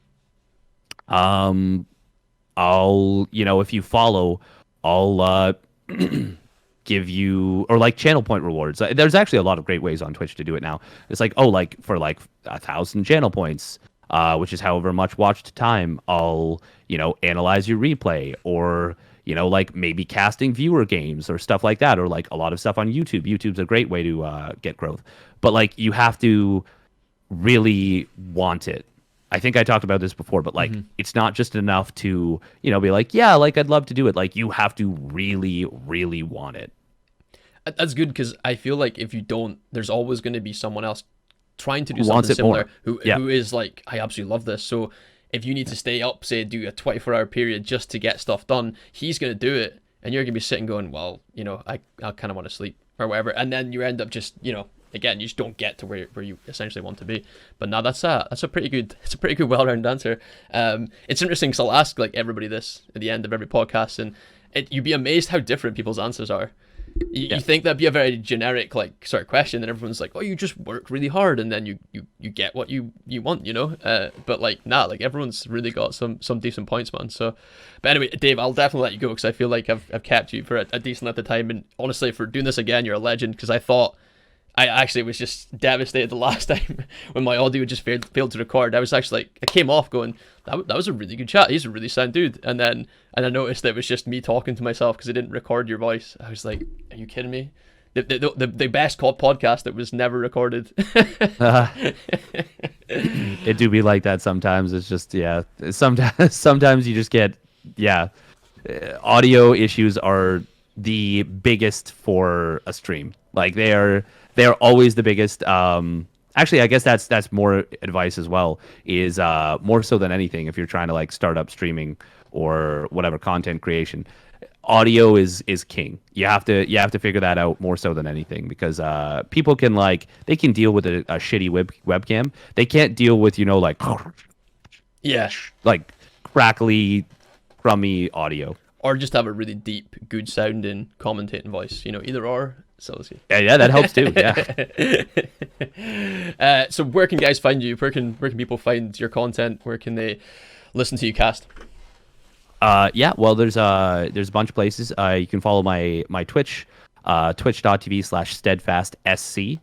I'll, if you follow, I'll give you, or like channel point rewards. There's actually a lot of great ways on Twitch to do it now. It's like, oh, like for like 1,000 channel points, which is however much watched time, I'll, analyze your replay, or, like maybe casting viewer games or stuff like that, or like a lot of stuff on YouTube. YouTube's a great way to get growth, but like you have to really want it. I think I talked about this before, but like it's not just enough to, be like, yeah, like I'd love to do it. Like you have to really, really want it. That's good, because I feel like if you don't, there's always going to be someone else trying to do something similar who is like, I absolutely love this. So if you need to stay up, say, do a 24-hour period just to get stuff done, he's going to do it, and you're going to be sitting going, well, I kind of want to sleep or whatever, and then you end up just, again, you just don't get to where you essentially want to be. But now that's a pretty good well-rounded answer. It's interesting, because I'll ask like everybody this at the end of every podcast, and you'd be amazed how different people's answers are. You think that'd be a very generic like sort of question, and everyone's like, oh, you just work really hard and then you get what you want, but like like everyone's really got some decent points, man. So but anyway, Dave, I'll definitely let you go, because I feel like I've kept you for a decent amount of time, and honestly, for doing this again, you're a legend, because I actually was just devastated the last time when my audio just failed to record. I was actually like, I came off going, that was a really good chat. He's a really sound dude. And I noticed that it was just me talking to myself, because it didn't record your voice. I was like, are you kidding me? The best podcast that was never recorded. It do be like that sometimes. It's just, sometimes you just get, audio issues are the biggest for a stream. Like they're always the biggest. Actually, I guess that's more advice as well, is more so than anything, if you're trying to like start up streaming or whatever content creation, audio is king. You have to figure that out more so than anything, because people can they can deal with a shitty webcam. They can't deal with like like crackly, crummy audio, or just have a really deep, good sounding commentating voice. Either or. So yeah, that helps too. Yeah. So where can guys find you? Where can people find your content? Where can they listen to you cast? Yeah, well, there's a bunch of places. You can follow my Twitch, twitch.tv/steadfastsc.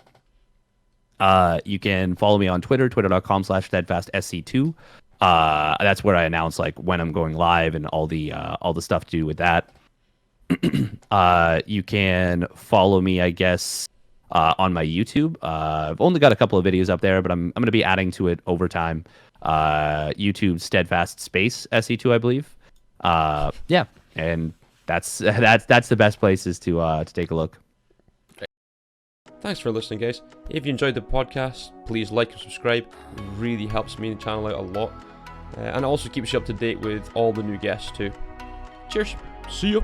You can follow me on Twitter, twitter.com/steadfastsc2. That's where I announce like when I'm going live and all the stuff to do with that. You can follow me, I guess, on my YouTube. I've only got a couple of videos up there, but I'm going to be adding to it over time. YouTube Steadfast Space SE2, I believe. Yeah, and that's the best places to take a look. Thanks for listening, guys. If you enjoyed the podcast, please like and subscribe. It really helps me and the channel out a lot. And it also keeps you up to date with all the new guests too. Cheers. See you.